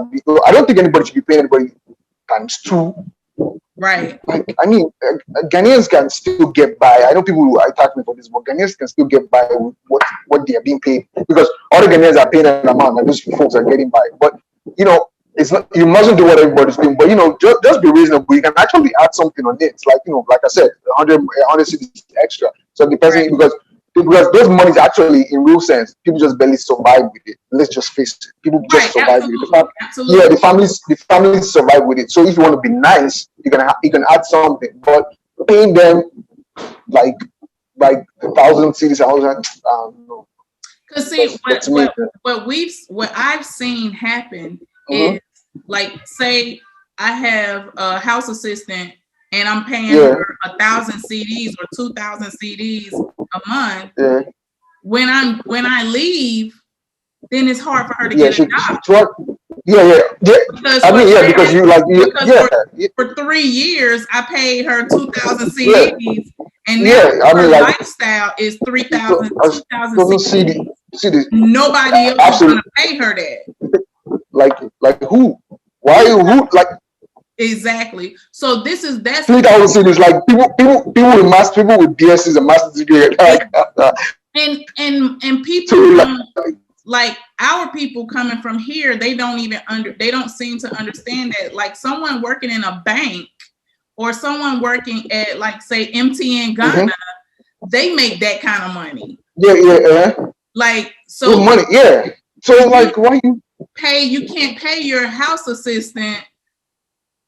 don't think anybody should be paying anybody times two. Right. Like, I mean, Ghanaians can still get by. I know people who attack me for this, but Ghanaians can still get by with what they are being paid because other Ghanaians are paying an amount and those folks are getting by. But it's not. You mustn't do what everybody's doing. But just be reasonable. You can actually add something on it. Like like I said, 100 cities extra. So the person because those monies actually, in real sense, people just barely survive with it. Let's just face it. People just survive with it. Yeah, the families survive with it. So if you want to be nice, you can add something. But paying them like 1,000 cities, no. Because see, what I've seen happen is like, say I have a house assistant and I'm paying her 1,000 CDs or 2,000 CDs a month. Yeah. When I leave, then it's hard for her to get a job. Because for 3 years I paid her 2,000 CDs, and now her lifestyle is 3,000 CDs. Nobody else is going to pay her that. Like who? Why who? Like. Exactly. So that's 3,000 CDs. Like people with BScs and master's degree. And people like our people coming from here, they don't seem to understand that. Like someone working in a bank or someone working at, like, say, MTN Ghana, they make that kind of money. Like, so good money. Yeah. So like, why you can't pay your house assistant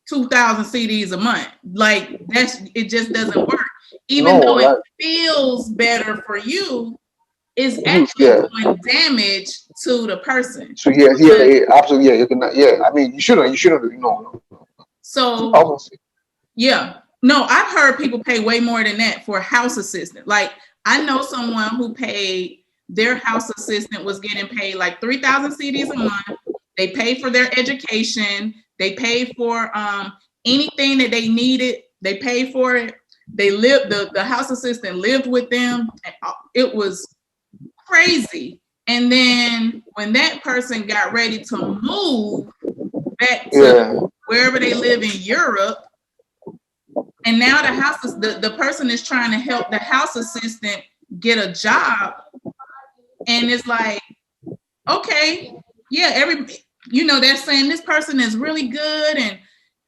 2,000 CDs a month. Like, it just doesn't work. Even though it feels better for you, it's actually doing damage to the person. So absolutely. You cannot. I mean, you shouldn't. No. So no, I've heard people pay way more than that for a house assistant. Like, I know someone who paid their house assistant was getting paid like 3,000 CDs a month. They pay for their education. They pay for anything that they needed. They pay for it. They lived. The house assistant lived with them. It was crazy. And then when that person got ready to move back to wherever they live in Europe, and now the person is trying to help the house assistant get a job, and it's like, okay, they're saying this person is really good and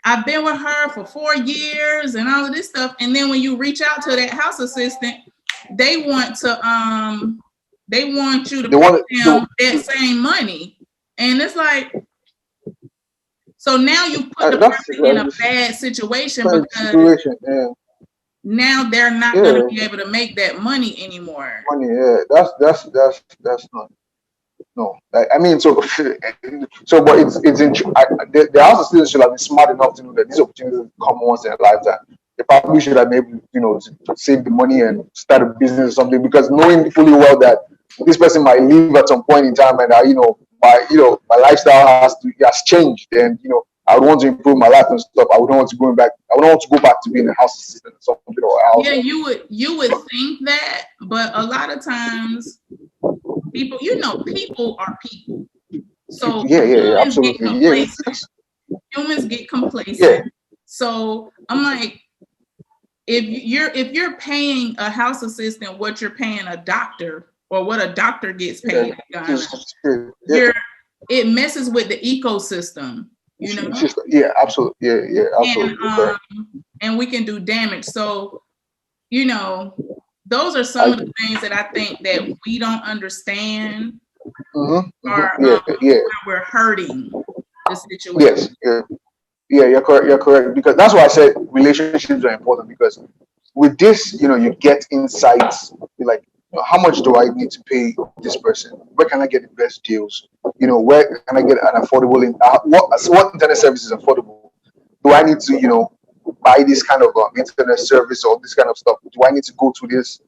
I've been with her for 4 years and all of this stuff. And then when you reach out to that house assistant, they want you to pay them that same money. And it's like, so now you put the person in a bad situation because now they're not going to be able to make that money anymore. That's not. No, I mean, but the house assistants should have been smart enough to know that these opportunities come once in a lifetime. They probably should have been able, to save the money and start a business or something, because knowing fully well that this person might leave at some point in time, and my lifestyle has changed, and I would want to improve my life and stuff. I wouldn't want to go back. I wouldn't want to go back to being a house assistant or something. You would think that, but a lot of times, people are people. So absolutely. Humans get complacent. So I'm like, if you're paying a house assistant what you're paying a doctor or what a doctor gets paid, it messes with the ecosystem. Absolutely. Absolutely. And we can do damage. So, those are some of the things that I think that we don't understand. or Yeah, yeah. where we're hurting the situation. Yes, yeah. Yeah, you're correct. You're correct. Because that's why I said relationships are important. Because with this, you get insights. You're like, how much do I need to pay this person? Where can I get the best deals? Where can I get an affordable? What internet service is affordable? Do I need to, buy this kind of internet service or this kind of stuff? Do I need to go to this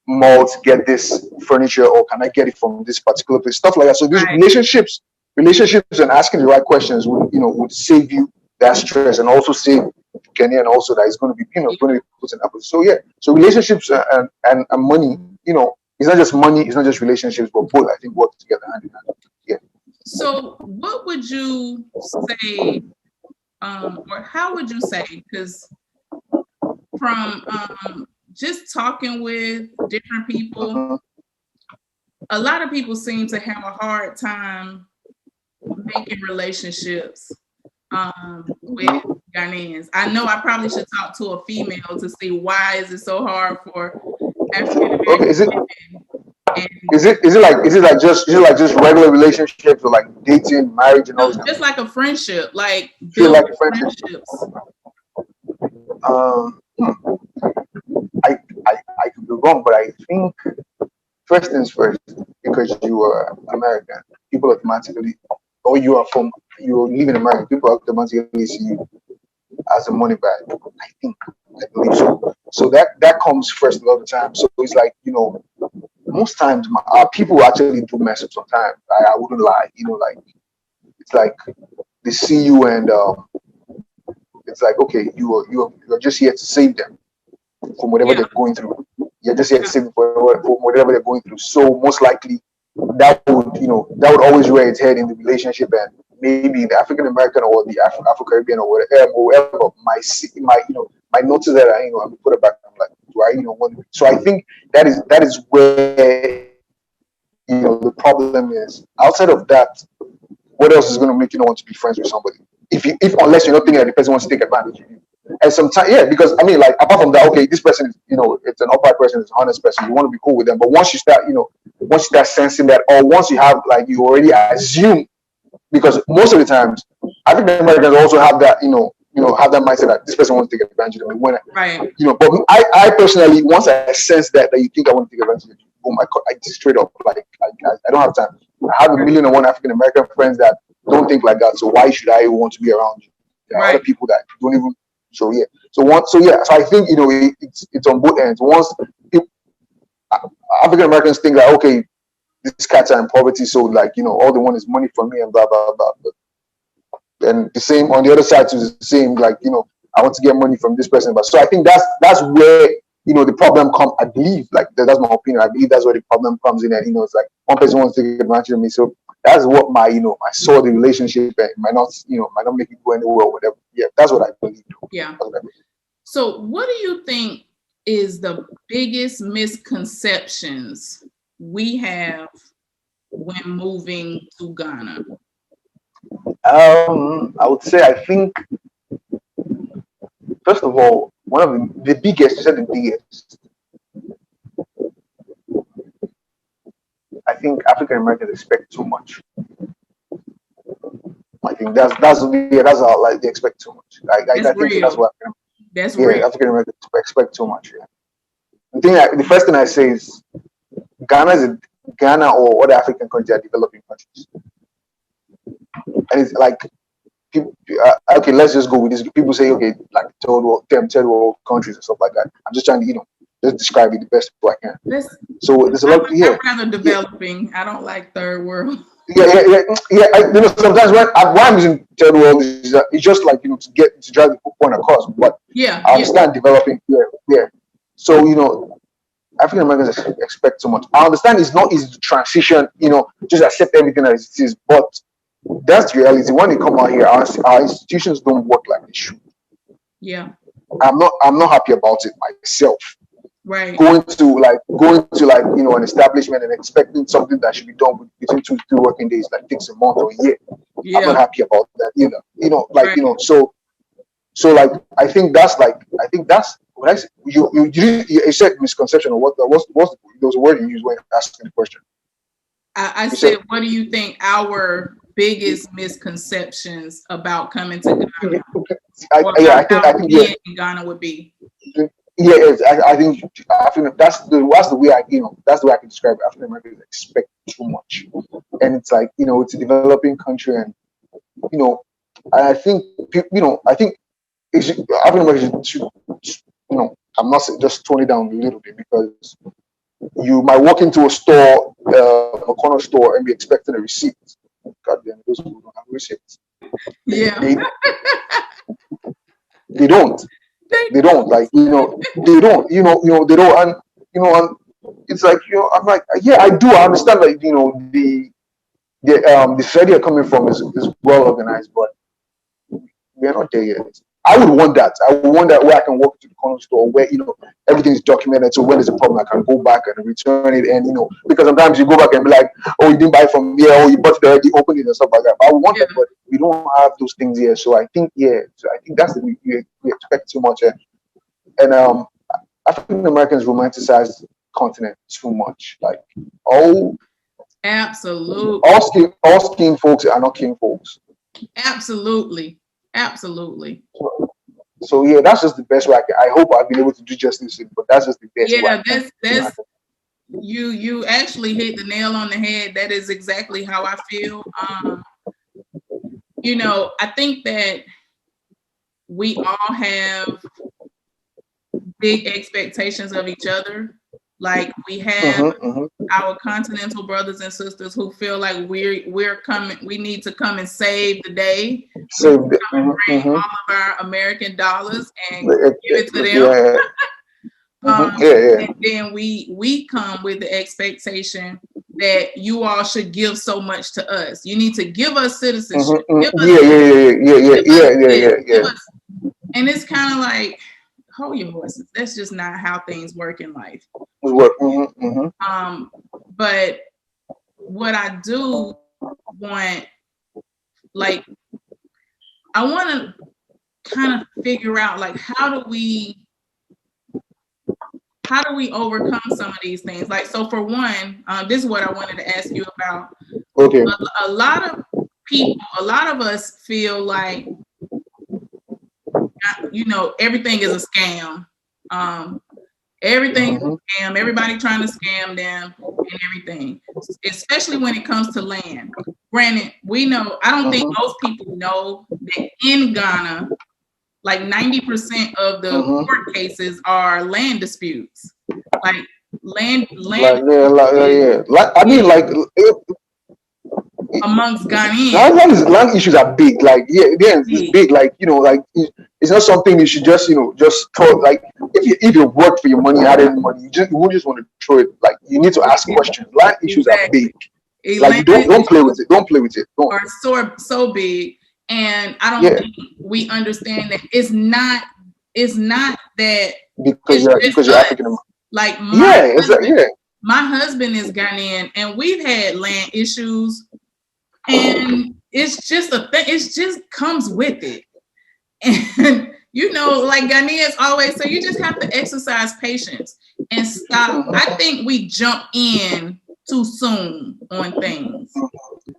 mall to get this furniture, or can I get it from this particular place? Stuff like that. So these Right. relationships, and asking the right questions would save you that stress, and also save Kenny, and also that it's going to be going to be put in Apple. So yeah, so relationships and money, it's not just money, it's not just relationships, but both I think work together hand in hand. Yeah. So what would you say, or how would you say, because from just talking with different people, a lot of people seem to have a hard time making relationships with Ghanaians. I know I probably should talk to a female to see why is it so hard for African American women. Is it like just regular relationships, or like dating, marriage, and all that? Just like a friendship, like Feel like building a friendship. friendships. I could be wrong, but I think first things first, because you are American, people automatically, or you live in America, people automatically see you as a money bag. I believe so. So that comes first a lot of the time. So it's like, most times people actually do mess up sometimes. I wouldn't lie. Like, it's like they see you, and it's like, okay, you're just here to save them from whatever they're going through. You're just here to save them from whatever they're going through. So most likely that would always rear its head in the relationship, and maybe the African American or the Afro Caribbean or whatever might notice that I'm put it back. I'm like, do I want to? So I think that is where the problem is. Outside of that, what else is going to make you not want to be friends with somebody? If unless you're not thinking that the person wants to take advantage of you. And sometimes, because I mean, like, apart from that, okay, this person is, it's an upright person, it's an honest person, you want to be cool with them. But once you start sensing that, or once you have, like, you already assume, because most of the times, African Americans also have that, have that mindset that this person wants to take advantage of me. Right. But I personally, once I sense that you think I want to take advantage of you, oh my God, I just straight up, like, I don't have time. I have 1,000,001 African American friends that don't think like that. So why should I want to be around you? There are other people that don't even. So yeah. So I think it's on both ends. Once African Americans think that, okay, these cats are in poverty, so, like, all they want is money from me and blah blah blah. And the same on the other side is the same, like, I want to get money from this person. But so I think that's where the problem comes. I believe, like, that's my opinion. I believe that's where the problem comes in, and it's like one person wants to take advantage of me. So that's what I saw the relationship, and might not make it go anywhere or whatever. Yeah, that's what I believe. Yeah. So what do you think is the biggest misconceptions we have when moving to Ghana? I would say, I think, first of all, one of the biggest, you said the biggest, I think African Americans expect too much. I think that's how, like, they expect too much. I think that's what real. African Americans expect too much. Yeah. The first thing I say is Ghana or other African countries are developing countries, and it's like, okay, let's just go with this. People say, okay, like third world countries and stuff like that. I'm just trying to just describe it the best way I can. So there's a lot. I'm rather developing. Yeah. I don't like third world. Yeah. Sometimes when I'm using third world, it's just like, to drive the point across. But I understand developing. Yeah. So African Americans expect so much. I understand it's not easy to transition. Just accept everything as it is. But that's the reality. When they come out here, our institutions don't work like they should. Yeah. I'm not happy about it myself. Right. Going to an establishment and expecting something that should be done between 2 to 3 working days, like, takes a month or a year. Yeah. I'm not happy about that either. So like, I think that's what I said. You said misconception, or what? There was a word you used when asking the question. I said, what do you think our biggest misconceptions about coming to Ghana I think being in Ghana would be? Yeah, I think that's the way that's the way I can describe it. African Americans expect too much, and it's like it's a developing country, and I think I think African Americans should I'm not just tone it down a little bit, because you might walk into a store, a corner store, and be expecting a receipt. God damn, those people don't have receipts. Yeah, they don't. They don't, like, they don't, they don't, and it's like, I'm like, yeah, I do, I understand, like, the thread you're coming from is well organized, but we're not there yet. I would want that. I would want that, where I can walk to the corner store where everything is documented. So when there's a problem, I can go back and return it. And because sometimes you go back and be like, oh, you didn't buy it from here, or you bought it already, opened it and stuff like that. But I would want that, but we don't have those things here. So I think, that's the we expect too much. And African Americans romanticize the continent too much. Like, absolutely, all skin folks are not king folks. Absolutely. So yeah, that's just the best way I hope I've been able to do justice, but that's just the best way. Yeah, that's you actually hit the nail on the head. That is exactly how I feel. I think that we all have big expectations of each other. Like, we have our continental brothers and sisters who feel like we're coming. We need to come and save the day. Bring all of our American dollars and give it to them. And then we come with the expectation that you all should give so much to us. You need to give us citizenship. And it's kind of like, hold your horses. That's just not how things work in life. But what I do want, like, I want to kind of figure out, like, how do we overcome some of these things? Like, so for one, this is what I wanted to ask you about. Okay. A lot of people, a lot of us feel like, everything is a scam. Everything is a scam. Everybody trying to scam them and everything, especially when it comes to land. Granted, we know, I don't think most people know that in Ghana, like 90% of the court cases are land disputes. Like land. I mean, like, amongst Ghanaians, land issues are big. Like, it's big. Like, like, it's not something you should just throw. Like, if you work for your money, had any money, you won't just want to throw it. Like, you need to ask questions. Land issues are big. Like, you don't play with it. Don't play with it. Are so big, and I don't think we understand that it's not that because you're African American. Like, my husband is Ghanaian, and we've had land issues, and it's just a thing. It just comes with it. And like Ghanaians always say, you just have to exercise patience and stop. I think we jump in too soon on things.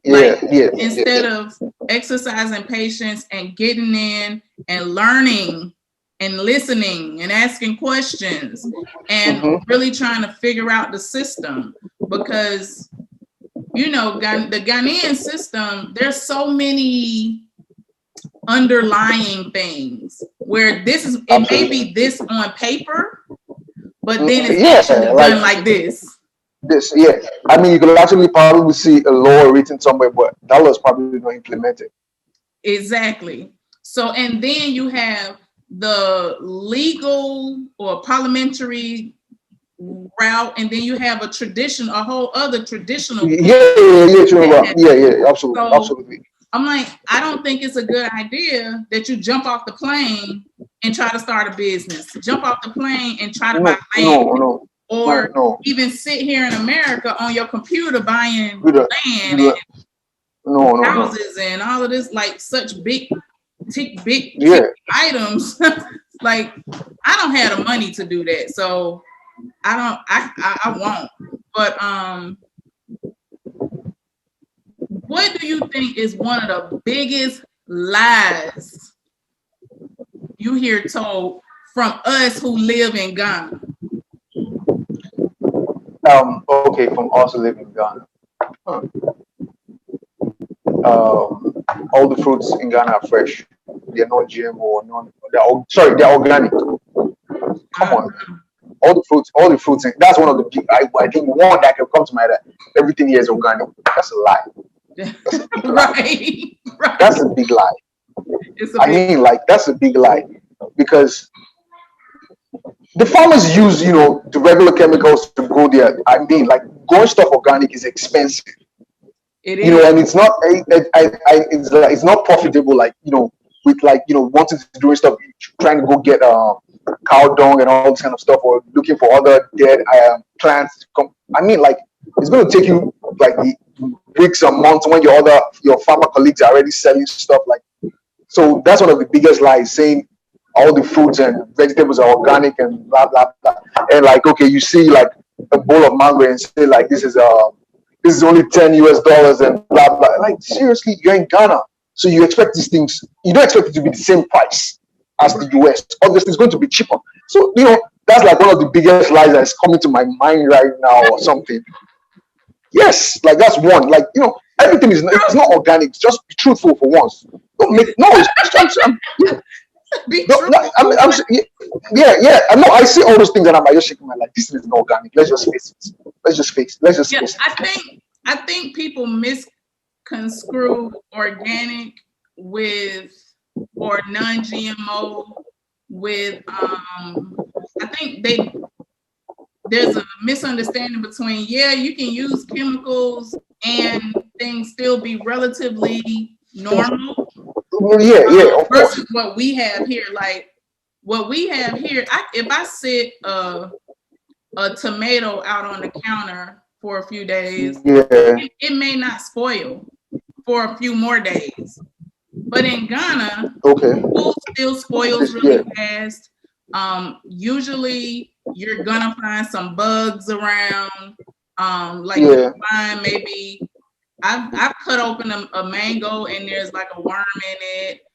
Instead of exercising patience and getting in and learning and listening and asking questions and really trying to figure out the system, because the Ghanaian system, there's so many underlying things where it may be this on paper, but then it's actually done like this. I mean, you could actually probably see a law written somewhere, but that was probably not implemented. Exactly. So, and then you have the legal or parliamentary route, and then you have a whole other traditional. Absolutely. I'm like, I don't think it's a good idea that you jump off the plane and try to start a business. Jump off the plane and try to buy land. Or even sit here in America on your computer buying land and houses and all of this, like, such big items. Like, I don't have the money to do that, so I won't. But what do you think is one of the biggest lies you hear told from us who live in Ghana? Okay, from us who live in Ghana. Huh. All the fruits in Ghana are fresh. They're not GMO, they're organic. Come on. All the fruits, that's one of the big, I think one that can come to my head, everything here is organic. That's a lie. That's a big lie. Right. That's a big lie. That's a big lie. Because the farmers use, the regular chemicals to grow their, growing stuff organic is expensive. It is. And it's not, it's not profitable, with wanting to do stuff, trying to go get cow dung and all this kind of stuff, or looking for other dead plants to come. It's going to take you weeks or months when your farmer colleagues are already selling stuff so that's one of the biggest lies, saying all the fruits and vegetables are organic and blah blah blah. And okay, you see a bowl of mango and say this is only $10 and blah blah. Seriously, you're in Ghana, so you expect these things. You don't expect it to be the same price as the US. Obviously, it's going to be cheaper. So that's one of the biggest lies that's coming to my mind right now, or something. Yes, that's one. Everything is it's not organic. Just be truthful for once. Don't make I see all those things and I'm just shaking my this is not organic. Let's just face it. Let's face it. I think people misconstrue organic or non-GMO with I think there's a misunderstanding between you can use chemicals and things still be relatively normal. Of versus course. what we have here. What we have here, if I sit a tomato out on the counter for a few days, it may not spoil for a few more days. But in Ghana, food still spoils really fast. Usually you're gonna find some bugs around. You find maybe I've cut open a mango and there's a worm in it.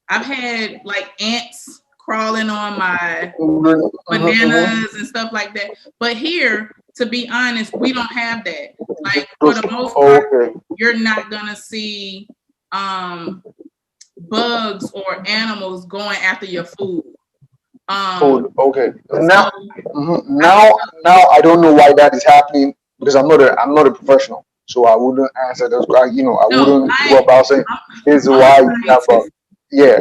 I've had ants crawling on my bananas and stuff like that. But here, to be honest, we don't have that. For the most part, you're not gonna see bugs or animals going after your food. Okay. Now I don't know why that is happening, because I'm not a professional, so I wouldn't answer those. I wouldn't go about saying this is why you have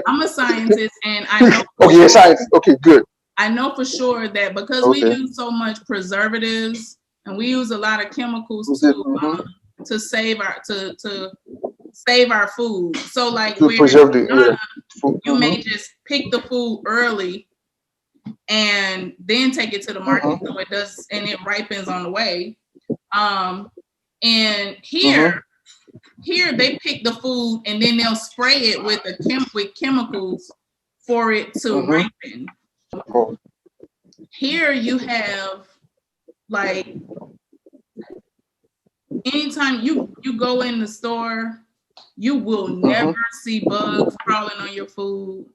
I'm a scientist, and I know. Okay, scientist. Okay, good. I know for sure that because we use so much preservatives and we use a lot of chemicals to save our food. So you may just pick the food early and then take it to the market so it does, and it ripens on the way. And here they pick the food and then they'll spray it with chemicals for it to ripen. Here you have anytime you go in the store, you will never see bugs crawling on your food.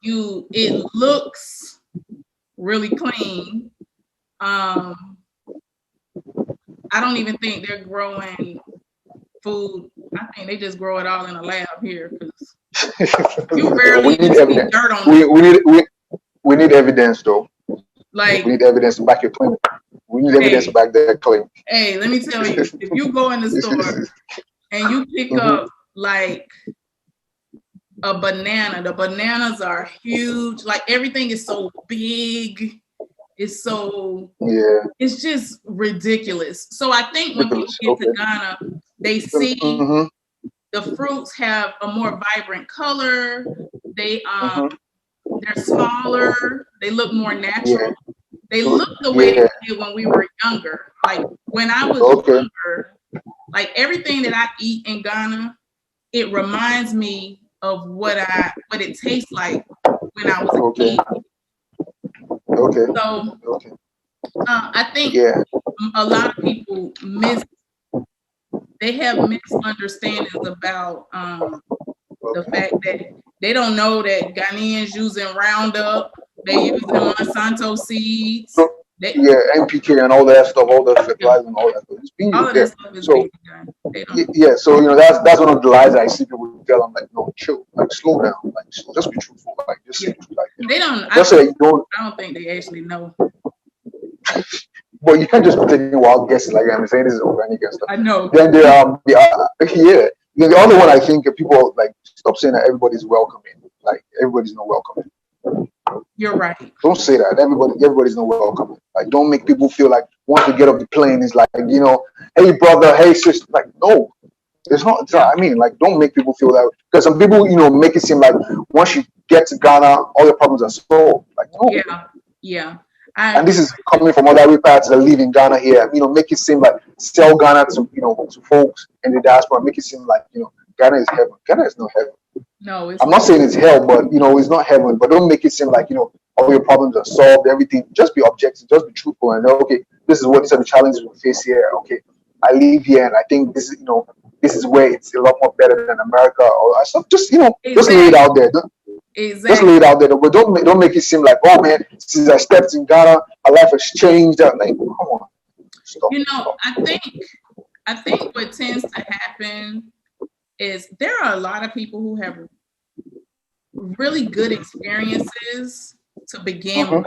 It looks really clean. I don't even think they're growing food. I think they just grow it all in a lab here, because you rarely see dirt on it. We need evidence, though. We need evidence to back your claim. We need evidence to back that claim. Hey, let me tell you, if you go in the store and you pick up a banana, the bananas are huge. Everything is so big. It's so it's just ridiculous. So I think when people get to Ghana, they see the fruits have a more vibrant color. They're smaller. They look more natural. They look the way they did when we were younger. When I was younger, everything that I eat in Ghana, it reminds me of what it tastes like when I was a kid. Okay. So I think Yeah. a lot of people have misunderstandings about the fact that they don't know that Ghanaians using Roundup, they using Monsanto seeds. So, NPK and all that stuff, all the fertilizer and all that. It's being all used of there. that stuff is So, being done. They don't. yeah, so that's one of the lies I see people tell. I'm like, no, chill, like slow down, like just be truthful, like just say, like they don't. Just say you don't. I don't think they actually know. But you can't just be taking wild guesses like I'm saying this is organic and stuff. I know. Then the other one I think people like stop saying that everybody's welcoming. Like everybody's not welcoming. You're right. Don't say that. Everybody's not welcome. Like, don't make people feel like once they get off the plane, it's like, hey brother, hey sister. Like, no, it's not. I mean, like, don't make people feel that. Because some people, make it seem like once you get to Ghana, all your problems are solved. Like, no. Yeah. And this is coming from other repats that live in Ghana here. Make it seem like sell Ghana to to folks in the diaspora. Make it seem like Ghana is heaven. Ghana is not heaven. No, I'm not saying it's hell, but it's not heaven. But don't make it seem like all your problems are solved. Everything. Just be objective. Just be truthful. And okay, these are the challenges we face here. Okay, I live here, and I think this is where it's a lot more better than America or stuff. Just just lay it out there. Just lay it out there. But don't make it seem like, oh man, since I stepped in Ghana, my life has changed. Like, come on. Stop. I think what tends to happen is there are a lot of people who have really good experiences to begin with.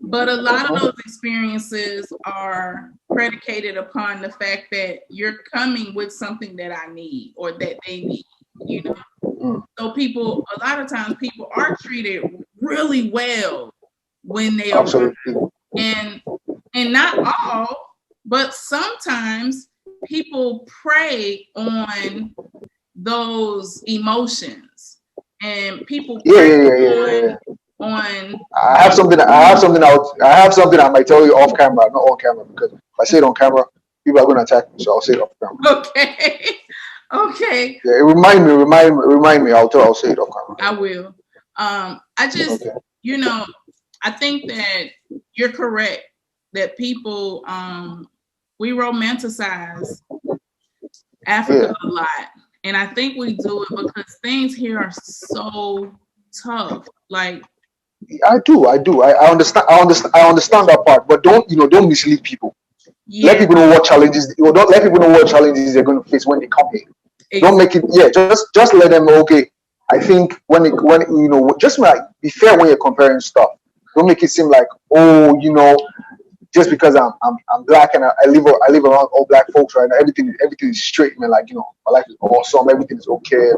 But a lot of those experiences are predicated upon the fact that you're coming with something that I need or that they need, So a lot of times people are treated really well when they arrive. And not all, but sometimes people prey on those emotions and people prey on I have something I might tell you off camera, not on camera, because if I say it on camera, people are going to attack me, so I'll say it off camera. Okay. Yeah, remind me. I'll say it off camera. I will. I just, I think that you're correct that people, we romanticize Africa a lot. And I think we do it because things here are so tough. Like, I do. I understand that part, but don't mislead people. Yeah. Let people know what challenges. Don't let people know what challenges they're going to face when they come here. Exactly. Don't make it. Yeah, just let them know. Okay, I think when just like be fair when you're comparing stuff. Don't make it seem like just because I'm black and I live around all black folks right now. Everything is straight, man. Like my life is awesome. Everything is okay.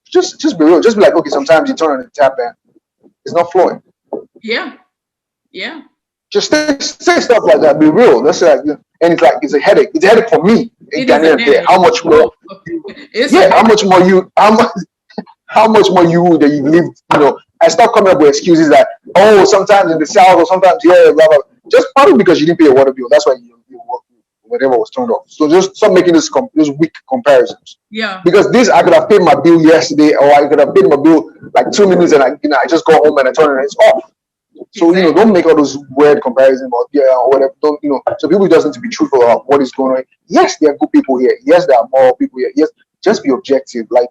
Just be real. Just be like, okay. Sometimes you turn on the tap and it's not flowing. Yeah. Just say stuff like that. Be real. That's like, and it's like it's a headache. It's a headache for me. How much more? How much more you that you've lived? I start coming up with excuses that sometimes in the south or sometimes here, blah blah. Just probably because you didn't pay your water bill. That's why whatever was turned off. So just stop making those weak comparisons. Yeah. Because I could have paid my bill yesterday, or I could have paid my bill like 2 minutes, and I just go home and I turn it and it's off. So don't make all those weird comparisons about or whatever. Don't So people just need to be truthful about what is going on. Yes, there are good people here. Yes, there are moral people here. Yes, just be objective. Like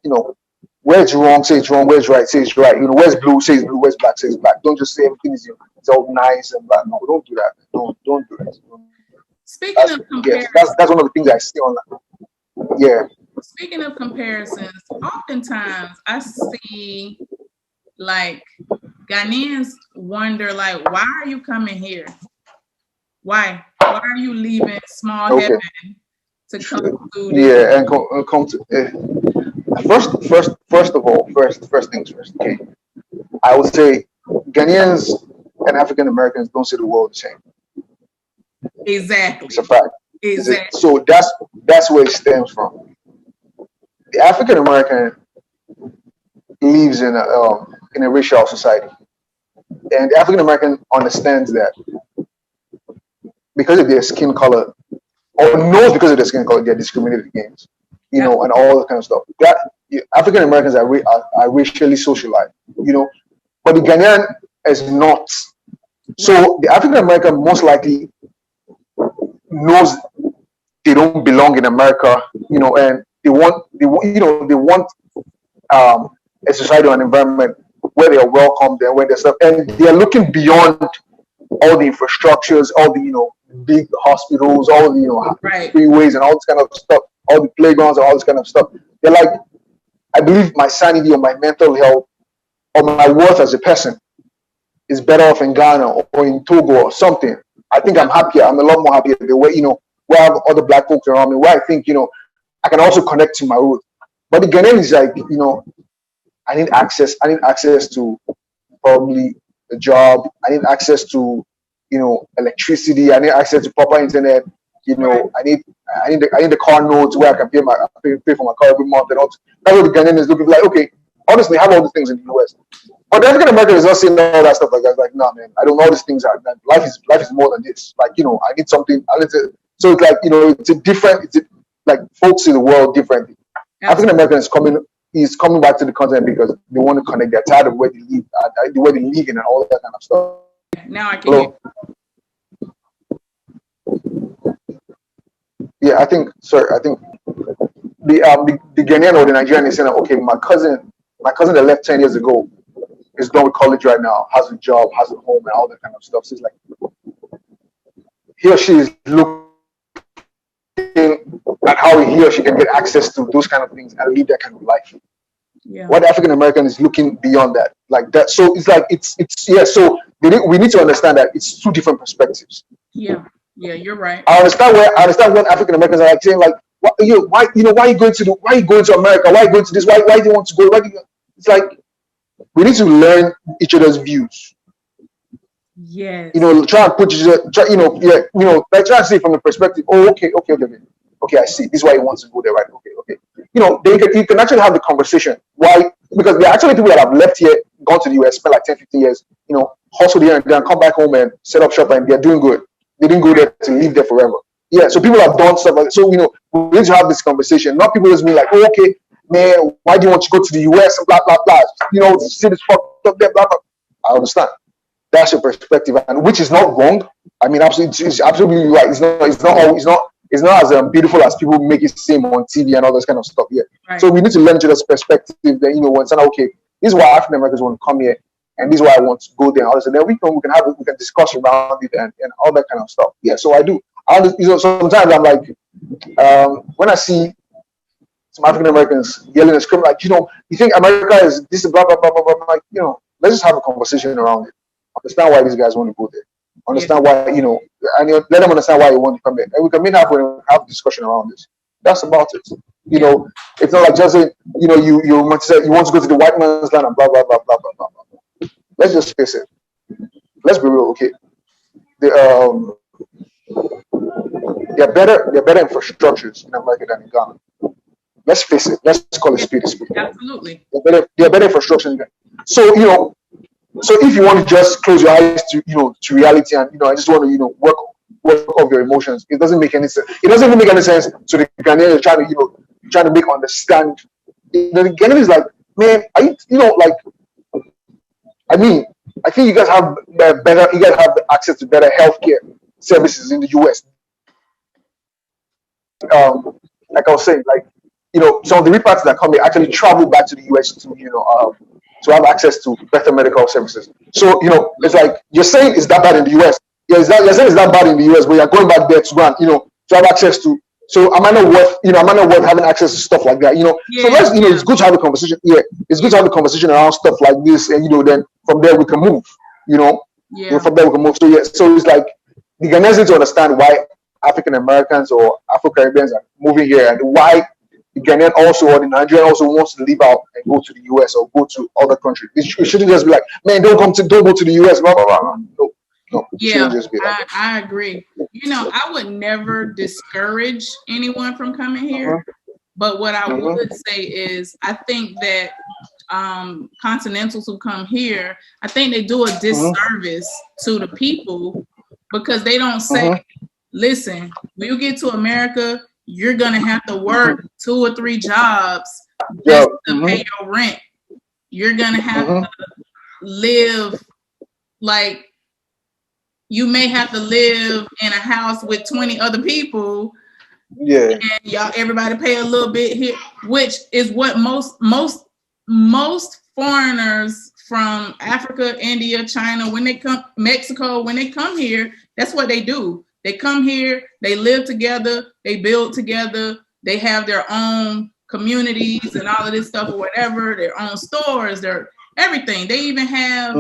where's wrong, say it's wrong. Where's right, say it's right. Where's blue, say it's blue. Where's black, say it's black. Don't just say everything is it's all nice and black. No, don't do that. Don't do that. Speaking of comparisons, that's one of the things I see online. Yeah. Speaking of comparisons, oftentimes I see like Ghanaians wonder, like, why are you coming here? Why are you leaving small heaven to come to? Yeah, and come to. First things first. Okay, I would say Ghanaians and African Americans don't see the world the same. Exactly. It's a fact. Exactly. So that's where it stems from. The African American lives in a racial society, and the African American understands that because of their skin color, or knows because of their skin color, they're discriminated against, and all that kind of stuff. That African Americans are racially socialized, but the Ghanaian is not. So the African American most likely knows they don't belong in America, and they want a society or an environment where they are welcomed and where they're stuff, and they are looking beyond all the infrastructures, all the big hospitals, all the freeways and all this kind of stuff, all the playgrounds and all this kind of stuff. They're like, I believe my sanity or my mental health or my worth as a person is better off in Ghana or in Togo or something. I think I'm happier. I'm a lot more happier the way, where I have other black folks around me, where I think, I can also connect to my roots. But the Ghanaian is like, I need access. I need access to probably a job. I need access to, electricity. I need access to proper internet. I need the car notes where I can pay for my car every month and all. That's what the Ghanaian is looking for. Like, okay, honestly, have all these things in the US. But the African American is not saying all that stuff like that. Like, nah, man, I don't know all these things. Life is more than this. Like, I need something. So it's like, it's a different. It's like folks see the world differently. African American is coming back to the continent because they want to connect. They're tired of where they live, the way they live in, and all that kind of stuff. Now I can hear. Yeah, I think the Ghanaian or the Nigerian is saying, okay, my cousin that left 10 years ago is done with college right now, has a job, has a home, and all that kind of stuff. So it's like he or she is looking at how he or she can get access to those kind of things and live that kind of life. Yeah. What African American is looking beyond that, like that. So it's like So we need to understand that it's two different perspectives. Yeah, you're right. I understand what African Americans are like saying, like, why are you going to America? Why are you going to this? Why do you want to go? It's like we need to learn each other's views. Yes. Try and put like try and see from the perspective. Oh, okay, I see. This is why he wants to go there, right? Okay. You can actually have the conversation. Why? Because there are actually people that have left here, gone to the US, spent like 10, 15 years, hustled here and then come back home and set up shop and they're doing good. They didn't go there to live there forever. Yeah, so people have done stuff like that. So, we need to have this conversation. Not people just being like, oh, okay, man, why do you want to go to the US and blah, blah, blah. See this fucked up there, blah, blah. I understand. That's your perspective, and which is not wrong. I mean, it's absolutely right. It's not as beautiful as people make it seem on TV and all this kind of stuff. Yeah. Right. So we need to learn each other's perspective. Then when saying, okay, this is why African Americans want to come here, and this is why I want to go there. And all this, and then we can discuss around it and all that kind of stuff. Yeah. So I do. Sometimes I'm like, when I see some African Americans yelling and screaming, like, you think America is this blah blah blah blah blah. I'm like, let's just have a conversation around it. Understand why these guys want to go there. Understand why, and let them understand why you want to come there. And we can meet halfway and have a discussion around this. That's about it. It's not like just saying, you want to go to the white man's land and blah blah blah blah blah blah blah. Let's just face it. Let's be real, okay? There are better infrastructures in America than in Ghana. Let's face it. Let's call it speed. Absolutely. There are better infrastructures. So so if you want to just close your eyes to to reality and I just want to work off your emotions, it doesn't make any sense. It doesn't even make any sense to the Ghanaian trying to make understand. The Ghanaian is like, man, I think you guys have better. You guys have access to better healthcare services in the US. Like I was saying, some of the repatriates that come here actually travel back to the US to have access to better medical services. So, it's like you're saying it's that bad in the US. Yeah, you're saying it's that bad in the US, but you're going back there to go and, to have access to. So am I not worth having access to stuff like that? So let's, it's good to have a conversation. Yeah, it's good to have a conversation around stuff like this, and then from there we can move. From there we can move. So so it's like the Ghanaians need to understand why African Americans or Afro Caribbeans are moving here and why the Ghanaian also or the Nigerian also wants to leave out and go to the US or go to other countries. It shouldn't just be like, man, don't go to the US, blah blah blah. No, yeah, I agree. I would never discourage anyone from coming here, but what I would say is I think that continentals who come here, I think they do a disservice to the people because they don't say, listen, when you get to America, you're gonna have to work 2 or 3 jobs just to pay your rent. You're gonna have to live like you may have to live in a house with 20 other people. Yeah. And y'all, everybody pay a little bit here, which is what most foreigners from Africa, India, China, when they come, Mexico, when they come here, that's what they do. They come here, they live together, they build together, they have their own communities and all of this stuff or whatever, their own stores, their everything. They even have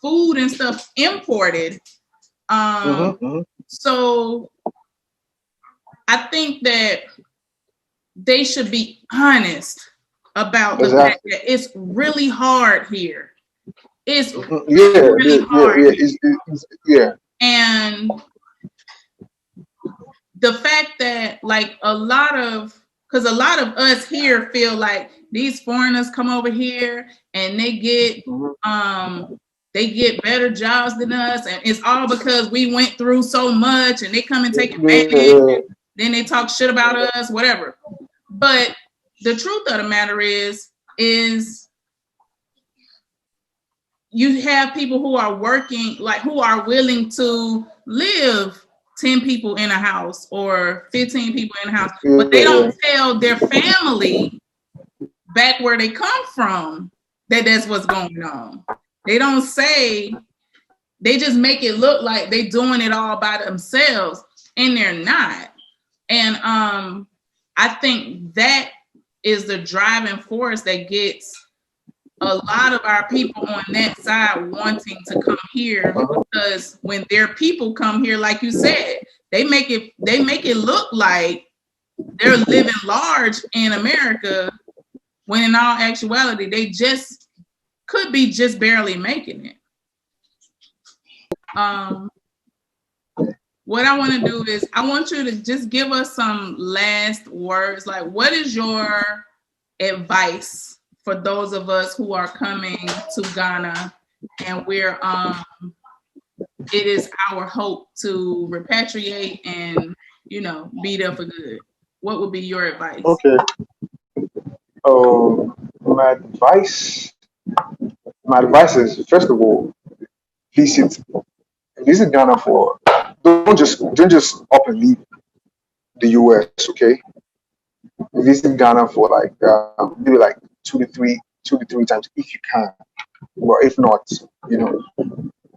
food and stuff imported. So I think that they should be honest about the fact that it's really hard here. It's really hard. Yeah. And the fact that like a lot of us here feel like these foreigners come over here and they get better jobs than us, and it's all because we went through so much and they come and take advantage. Then they talk shit about us, whatever. But the truth of the matter is you have people who are working, like who are willing to live 10 people in a house or 15 people in a house, but they don't tell their family back where they come from that that's what's going on. They don't say, they just make it look like they're doing it all by themselves, and they're not. And I think that is the driving force that gets a lot of our people on that side wanting to come here, because when their people come here, like you said, they make it look like they're living large in America, when in all actuality they just could be just barely making it. What I want to do is I want you to just give us some last words. Like, what is your advice for those of us who are coming to Ghana and we're it is our hope to repatriate and, you know, be there for good? What would be your advice? Okay. My advice is, first of all, visit Ghana for, don't just up and leave the US, okay? Visit Ghana for like maybe like two to three times if you can, or if not, you know.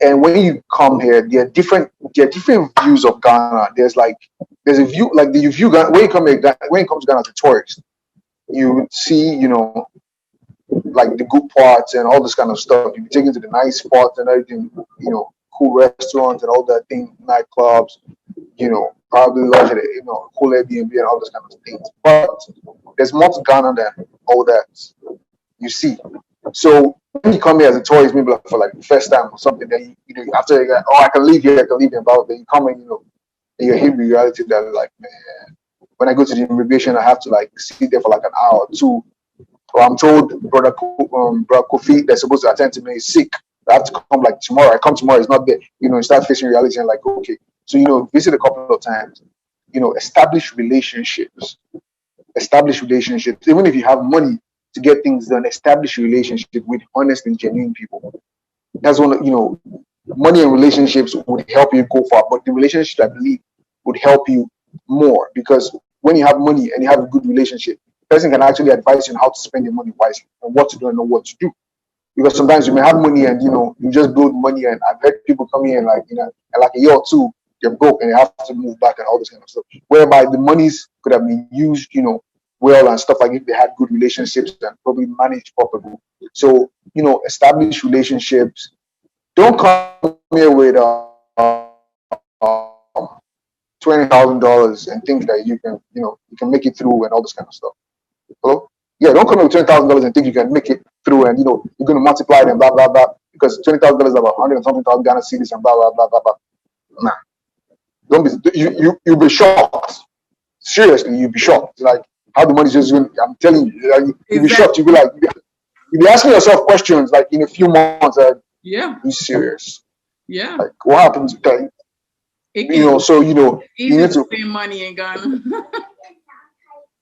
And when you come here, there are different views of Ghana. There's a view, like the view Ghana, when you come to Ghana as a tourist, you see, you know, like the good parts and all this kind of stuff. You be taken to the nice spots and everything, you know, cool restaurants and all that thing, nightclubs, you know, probably luxury, you know, cool Airbnb and all those kind of things. But there's more to Ghana than all that you see. So when you come here as a tourist, maybe like for like the first time or something, then you know, after you go, I can live here, but then you come and, you know, and you hit the reality that, like, man, when I go to the immigration, I have to like sit there for like an hour or two. Or I'm told brother Kofi that's supposed to attend to me is sick. I have to come like tomorrow. I come tomorrow, it's not there. You know, you start facing reality and like, okay. So, you know, visit a couple of times. You know, establish relationships. Even if you have money to get things done, establish a relationship with honest and genuine people. That's one, you know, money and relationships would help you go far, but the relationship, I believe, would help you more, because when you have money and you have a good relationship, the person can actually advise you on how to spend your money wisely and what to do and know what to do. Because sometimes you may have money and, you know, you just build money, and I've had people come here and, like, you know, in like a year or two, you're broke and you have to move back and all this kind of stuff. Whereby the monies could have been used, you know, well and stuff, like if they had good relationships and probably managed properly. So, you know, establish relationships. Don't come here with $20,000 and think that you can, you know, you can make it through and all this kind of stuff. Hello? Yeah, don't come here with $20,000 and think you can make it through, and, you know, you're going to multiply them, blah blah blah, because $20,000 is about 100 and something thousand Ghana cedis and blah blah blah blah blah. Nah, don't be. You'll be shocked. Seriously, you'll be shocked. Like how the money's just going. I'm telling you, like, you'll be shocked. You'll be like, you'll be asking yourself questions like in a few months. Like, yeah, be serious. Yeah. Like what happens? Like, you know, so you know, you need to spend money in Ghana.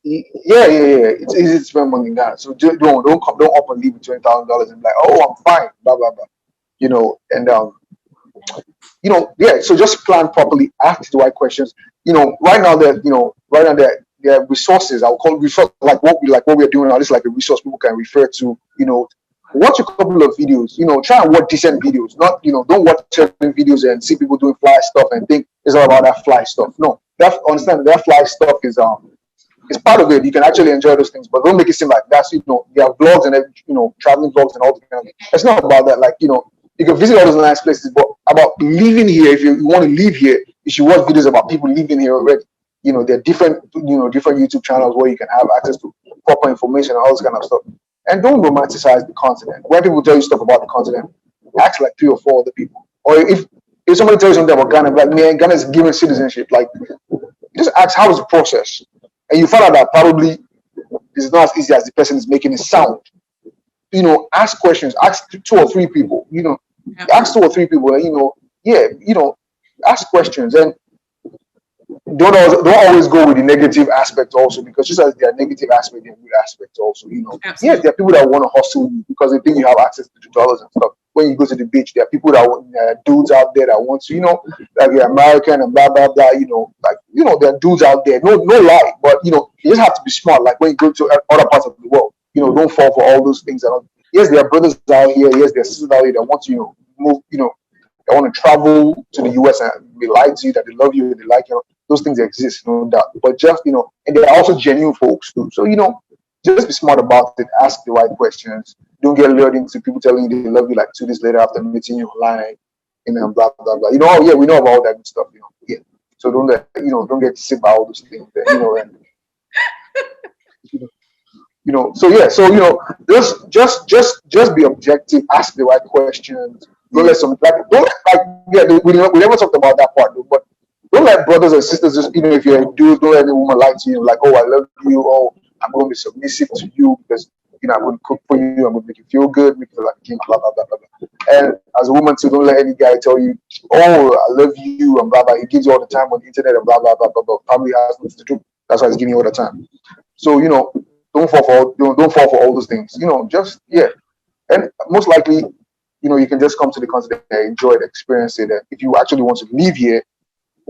Yeah. It's easy to spend money in Ghana. So don't up and leave with $20,000 and be like, oh, I'm fine, blah blah blah. You know, and yeah. So just plan properly, ask the right questions. Right now there are resources. I'll call resource like what we're doing now. This is like a resource people can refer to. Watch a couple of videos. Try and watch decent videos. Not don't watch certain videos and see people doing fly stuff and think it's all about that fly stuff. No, understand that fly stuff is it's part of it. You can actually enjoy those things, but don't make it seem like that's there are vlogs and traveling vlogs and all the kind of. It's not about that. Like you can visit all those nice places, but about living here. If you want to live here, you should watch videos about people living here already. There are different YouTube channels where you can have access to proper information and all this kind of stuff. And don't romanticize the continent. When people tell you stuff about the continent, ask like 3 or 4 other people. Or if somebody tells you something about Ghana, like man, Ghana is given citizenship. Like just ask how is the process, and you find out that probably it's not as easy as the person is making it sound. Ask questions. Ask 2 or 3 people. Ask 2 or 3 people. Ask questions and don't always go with the negative aspect also, because just as there are negative aspects, there are good aspects also. Yes, there are people that want to hustle you because they think you have access to the dollars and stuff. When you go to the beach, there are people that want dudes out there that want to, like you're American and blah blah blah. There are dudes out there. No lie, but you just have to be smart. Like when you go to other parts of the world, don't fall for all those things. Yes, there are brothers out here. Yes, there are sisters out here that want to, move. They want to travel to the US and they lie to you that they love you and they like you. Those things exist, no doubt. But just and they're also genuine folks too. So just be smart about it. Ask the right questions. Don't get lured into people telling you they love you like 2 days later after meeting you online, and blah blah blah. Oh yeah, we know about all that good stuff. Yeah. So don't get deceived by all those things. And So yeah. So just be objective. Ask the right questions. Don't let we never talked about that part though, but don't let brothers and sisters just if you're a dude, don't let any woman lie to you like, oh I love you, oh I'm going to be submissive to you because I'm going to cook for you, I'm going to make you feel good, make you feel like a king, blah blah blah blah blah. And as a woman too, don't let any guy tell you, oh I love you and blah blah. He gives you all the time on the internet and blah blah blah blah blah. Probably has nothing to do. That's why he's giving you all the time. So don't fall for all those things. Just and most likely. You can just come to the continent and enjoy it, experience it. And if you actually want to live here,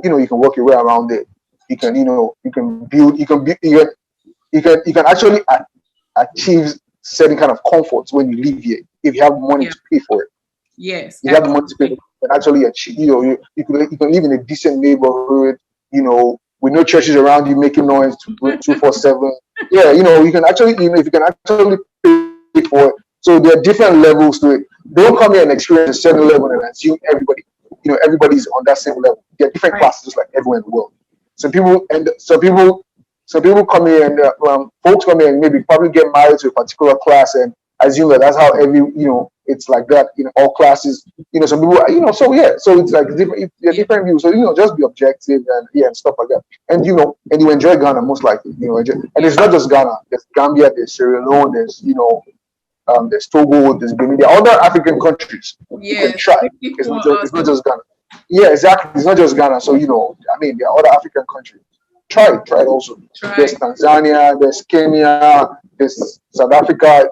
you can work your way around it. You can, you can build, you can actually achieve certain kind of comforts when you live here if you have money to pay for it. Yes, you have the money to pay for it. You can actually achieve. You can live in a decent neighborhood. With no churches around you making noise 247. Yeah, you can actually, if you can actually pay for it. So there are different levels to it. Don't come here and experience a certain level and assume everybody's on that same level. There are different classes, just like everywhere in the world. Some people come here and folks come here and maybe probably get married to a particular class and assume that's how it's like that in all classes. Some people, so yeah, so it's like different views. So just be objective and stuff like that. And and you enjoy Ghana most likely. And it's not just Ghana. There's Gambia, there's Sierra Leone, there's Togo, there's Benin, there are other African countries. You can try. It's not just Ghana. Yeah, exactly. It's not just Ghana. So there are other African countries. Try it also. There's Tanzania, there's Kenya, there's South Africa.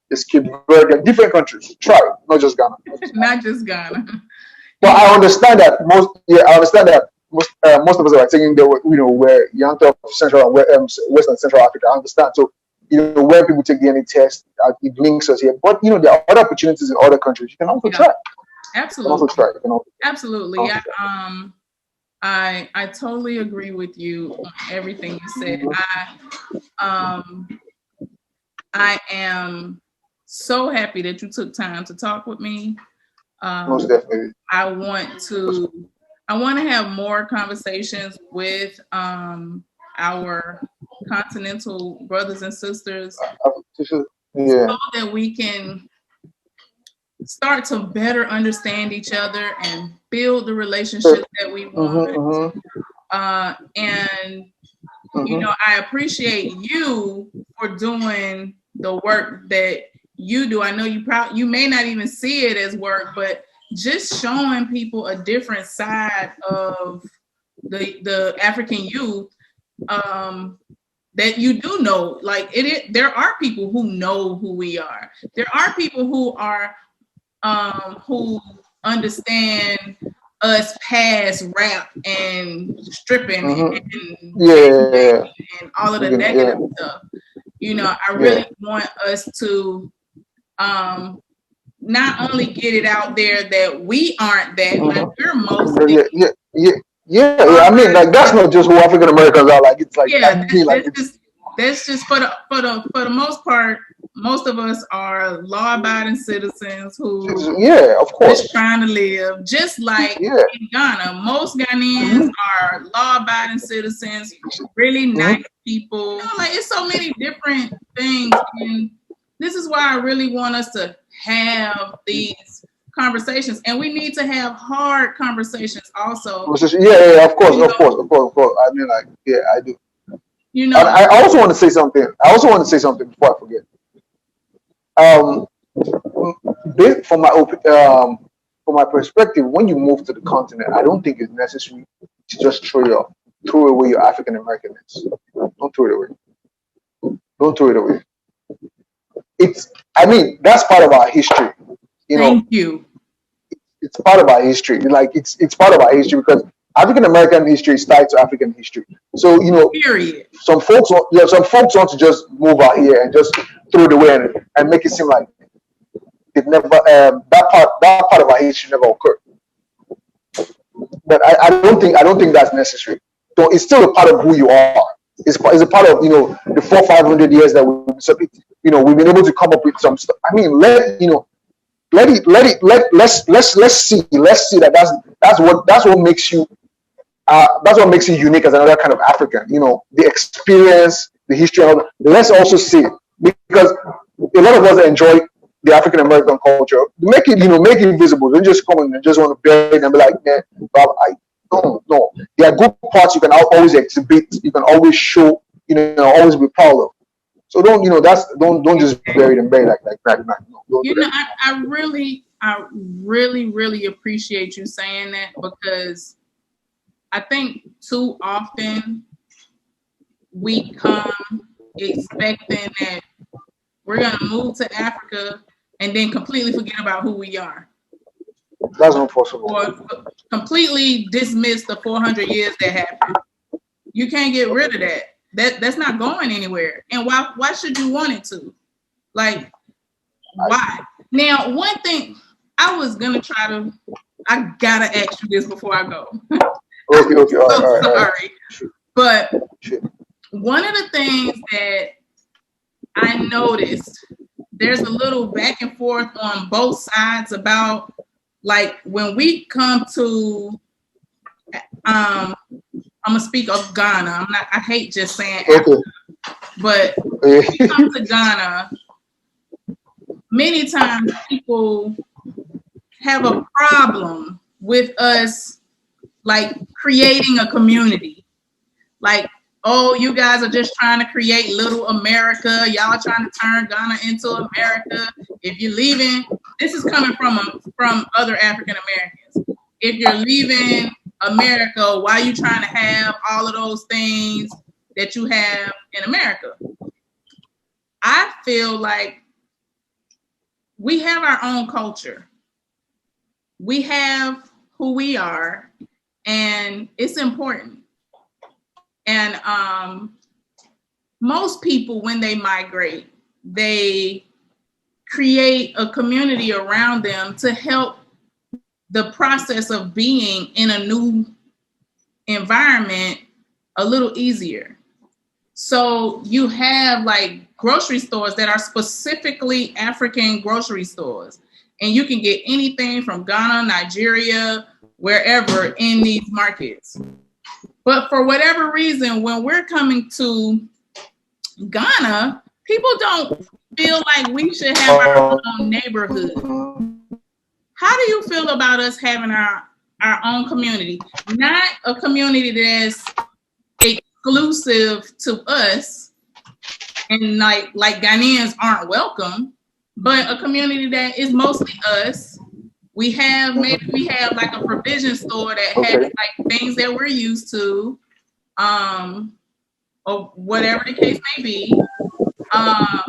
There's Cape Verde. There are different countries. Try it, not just Ghana. Not just Ghana. But I understand that most of us are thinking that we're young of Central and West and Central Africa. I understand. So where people take DNA test, it links us here. But there are other opportunities in other countries. You can also try. Absolutely. You can also try. Absolutely. I totally agree with you on everything you said. I am so happy that you took time to talk with me. Most definitely. I want to have more conversations with our continental brothers and sisters so that we can start to better understand each other and build the relationship that we want. And I appreciate you for doing the work that you do. I know you may not even see it as work, but just showing people a different side of the African youth that you do know. Like there are people who know who we are. There are people who are who understand us past rap and stripping and all of the negative stuff. You know, I really want us to not only get it out there that we aren't that, like we're mostly. I mean, like that's not just who African Americans are. Like it's like that's just for the most part. Most of us are law-abiding citizens who, of course, just trying to live. Just like in Ghana, most Ghanaians are law-abiding citizens, really nice people. You know, like it's so many different things, and this is why I really want us to have these conversations, and we need to have hard conversations also. Of course. I mean, like, I do. You know, I also want to say something. Before I forget. From my perspective, when you move to the continent, I don't think it's necessary to just throw away your African Americanness. Don't throw it away. I mean, that's part of our history. Thank you. It's part of our history. Like it's part of our history because African American history is tied to African history. So period. Some folks want to just move out here and just throw it away and make it seem like it never that part of our history never occurred. But I don't think that's necessary. So it's still a part of who you are. It's a part of the 400-500 years that we've been able to come up with some stuff. I mean, let's see that's what makes you unique as another kind of African. The experience, the history, and all that. Let's also see it because a lot of us enjoy the African American culture. Make it visible. Don't just come and just want to bury it and be like, no. There are good parts you can always exhibit. You can always show. Always be proud of. So don't just bury them like that. No, I really appreciate you saying that because I think too often we come expecting that we're gonna move to Africa and then completely forget about who we are. That's not possible. Or completely dismiss the 400 years that happened. You can't get rid of that. That's not going anywhere. And why should you want it to? Like, why? Now, one thing I was gonna I gotta ask you this before I go. Okay. I'm so sorry. But one of the things that I noticed, there's a little back and forth on both sides about like when we come to I'm gonna speak of Ghana. I hate just saying Africa, but when we come to Ghana, many times people have a problem with us like creating a community. Like, oh, you guys are just trying to create little America. Y'all trying to turn Ghana into America. If you're leaving, this is coming from other African Americans. If you're leaving America, why are you trying to have all of those things that you have in America? I feel like we have our own culture. We have who we are, and it's important. And most people, when they migrate, they create a community around them to help the process of being in a new environment a little easier. So you have like grocery stores that are specifically African grocery stores, and you can get anything from Ghana, Nigeria, wherever in these markets. But for whatever reason, when we're coming to Ghana, people don't feel like we should have our own neighborhood. How do you feel about us having our own community? Not a community that's exclusive to us and like Ghanaians aren't welcome, but a community that is mostly us. We have like a provision store that has like things that we're used to, or whatever the case may be. How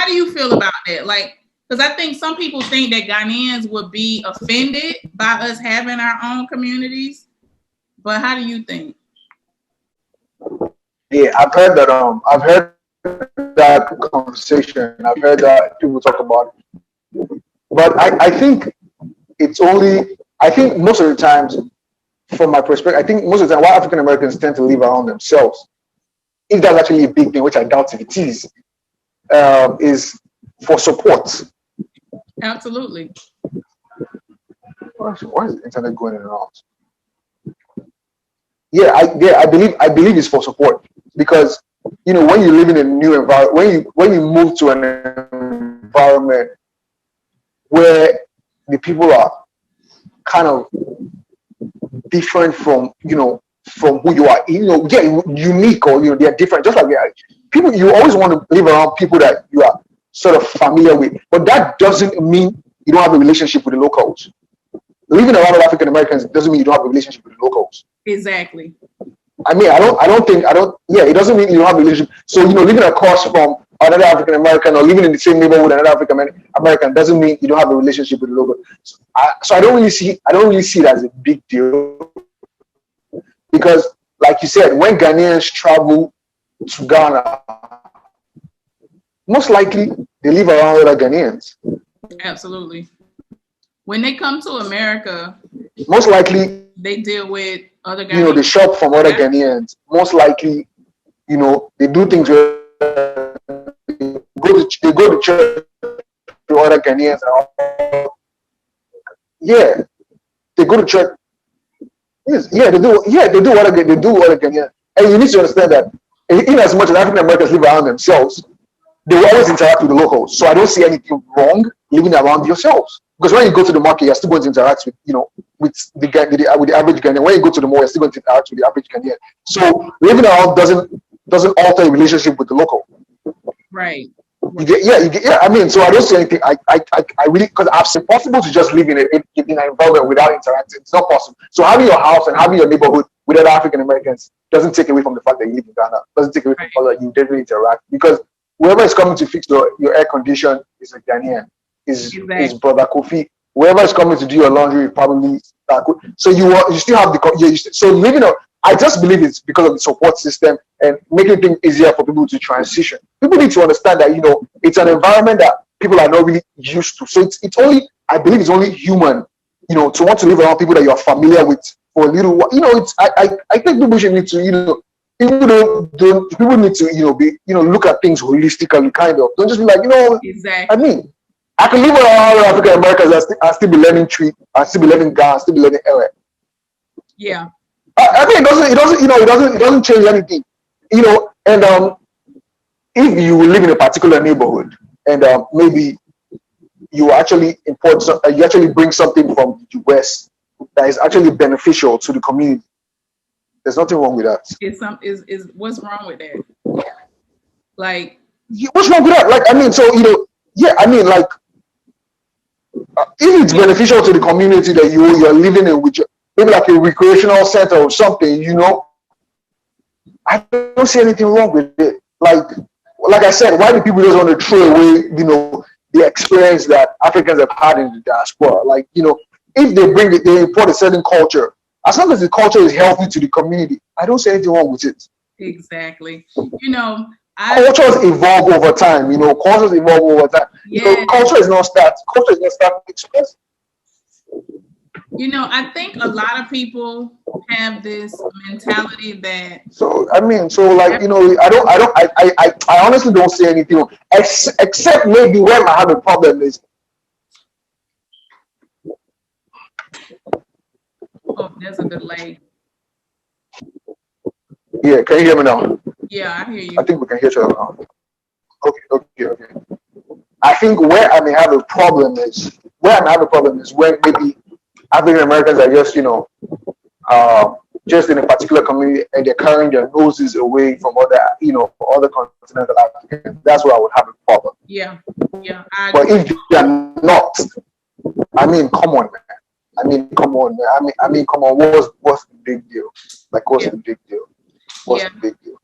do you feel about that? Like, Because I think some people think that Ghanaians would be offended by us having our own communities. But how do you think? Yeah, I've heard that. I've heard that conversation. I've heard that people talk about it. But I think it's only. I think most of the times, from my perspective, I think most of the time, why African Americans tend to live around themselves, if that's actually a big thing, which I doubt if it is for support. Absolutely. Why is the internet going in and out? Yeah, I believe it's for support, because when you live in a new environment, when you move to an environment where the people are kind of different from from who you are, unique, or they're different, just like people. You always want to live around people that you are sort of familiar with, but that doesn't mean you don't have a relationship with the locals. Living around African Americans doesn't mean you don't have a relationship with the locals. Exactly. I mean, it doesn't mean you don't have a relationship. So, living across from another African American or living in the same neighborhood with another African American doesn't mean you don't have a relationship with the local. So I don't really see it as a big deal, because, like you said, when Ghanaians travel to Ghana, most likely they live around other Ghanaians. Absolutely. When they come to America, most likely they deal with other Ghanaians. They shop from other Ghanaians. Most likely, they do things where they go to church to other Ghanaians. Yeah, they go to church. Yes, yeah, they do. Yeah, they do other Ghanaians. And you need to understand that, in as much as African Americans live around themselves, they will always interact with the locals. So I don't see anything wrong living around yourselves. Because when you go to the market, you're still going to interact with the average Ghanaian. When you go to the mall, you're still going to interact with the average Ghanaian. So living around doesn't alter your relationship with the local. Right. You get. I mean, so I don't see anything. I really, because it's impossible to just live in an environment without interacting. It's not possible. So having your house and having your neighborhood with other African Americans doesn't take away from the fact that you live in Ghana. Doesn't take away from the fact that you definitely interact, because whoever is coming to fix your air condition is a Ghanaian. Is Brother Kofi. Whoever is coming to do your laundry is probably so you still have so living on. I just believe it's because of the support system and making things easier for people to transition. People need to understand that it's an environment that people are not really used to. So I believe it's only human, to want to live around people that you are familiar with for a little while. I think people should need to people need to be look at things holistically, kind of. Don't just be like Exactly. I mean, I can live around African Americans and still be learning tree, and still be learning Ghana, still be learning area. Yeah. I mean, it doesn't change anything, And if you live in a particular neighborhood and maybe you actually you actually bring something from the US that is actually beneficial to the community, there's nothing wrong with that. Is what's wrong with that? Like, what's wrong with that? Like, I mean, so I mean, like, if it's beneficial to the community that you're living in, with maybe like a recreational center or something, I don't see anything wrong with it. Like I said, why do people just want to throw away, the experience that Africans have had in the diaspora? Like, if they import a certain culture, as long as the culture is healthy to the community, I don't see anything wrong with it. Exactly. Cultures evolve over time. Cultures evolve over time. Yeah. Culture is not static. Culture is not static express. I think a lot of people have this mentality that. So I mean, I honestly don't see anything, except maybe where I have a problem is. Oh, there's a delay. Yeah, can you hear me now? Yeah, I hear you. I think we can hear each other now. Okay. I think where I may have a problem is when maybe African Americans are just just in a particular community and they're carrying their noses away from other continental Africans. That's where I would have a problem. Yeah. But if they're not, I mean, come on, man. I mean, come on. What's the big deal? Like, what's the big deal? What's the big deal?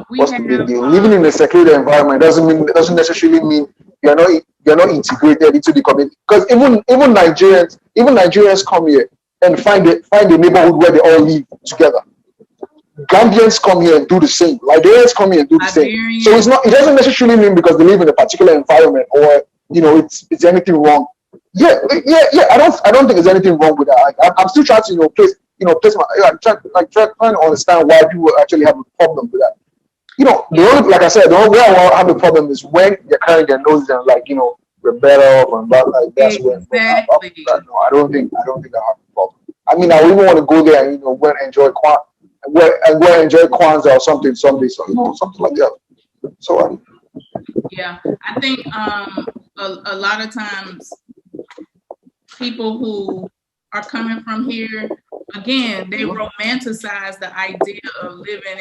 What's the big deal? Living in a secluded environment doesn't necessarily mean you're you're not integrated into the community. Because even Nigerians come here and find a neighborhood where they all live together. Gambians come here and do the same. Liberians come here and do the same. So it doesn't necessarily mean because they live in a particular environment or it's anything wrong. Yeah. I don't think there's anything wrong with that. I'm still trying to place my trying to understand why people actually have a problem with that. The only, like I said, the only way I won't have a problem is when you're carrying their noses and we're better off and that. Like that's exactly. No, I don't think I have a problem. I mean, I really want to go there and go and enjoy Kwanzaa or something someday, so something like that. So yeah, I think a lot of times people who are coming from here, again, they romanticize the idea of living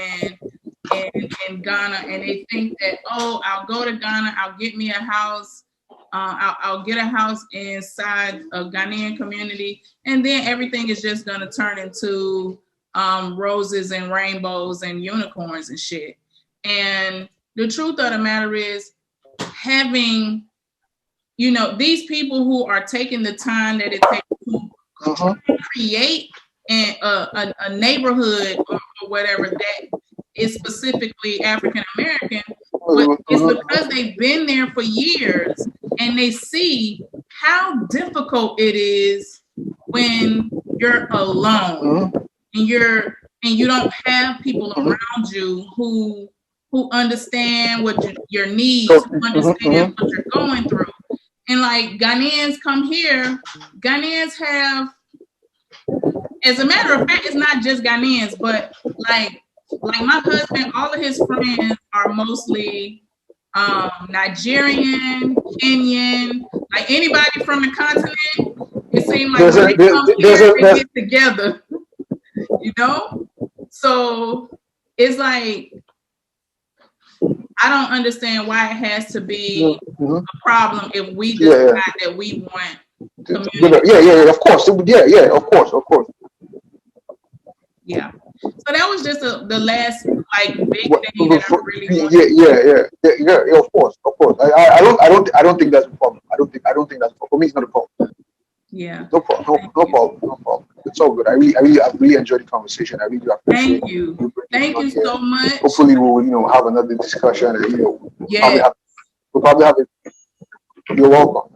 in Ghana, and they think that, oh, I'll go to Ghana, I'll get me a house, I'll get a house inside a Ghanaian community, and then everything is just gonna turn into roses and rainbows and unicorns and shit. And the truth of the matter is, having, these people who are taking the time that it takes to create a neighborhood or whatever that is specifically African American, but it's because they've been there for years and they see how difficult it is when you're alone and you don't have people around you who understand what your needs, who understand what you're going through. And like Ghanaians come here, Ghanaians have, as a matter of fact, it's not just Ghanaians, but like my husband, all of his friends are mostly Nigerian, Kenyan, like anybody from the continent. It seems like when they come here, they get together, So it's like, I don't understand why it has to be a problem if we decide that we want community. Yeah, of course. Yeah, of course. Yeah. So that was just the last big thing that I really wanted. Yeah, of course. I don't think that's a problem. I don't think that's for me. It's not a problem. Yeah. No problem. It's all good. I really enjoyed the conversation. I really appreciate. Thank you. Thank you so much. Hopefully we'll have another discussion. And, yeah. We'll probably have it. You're welcome.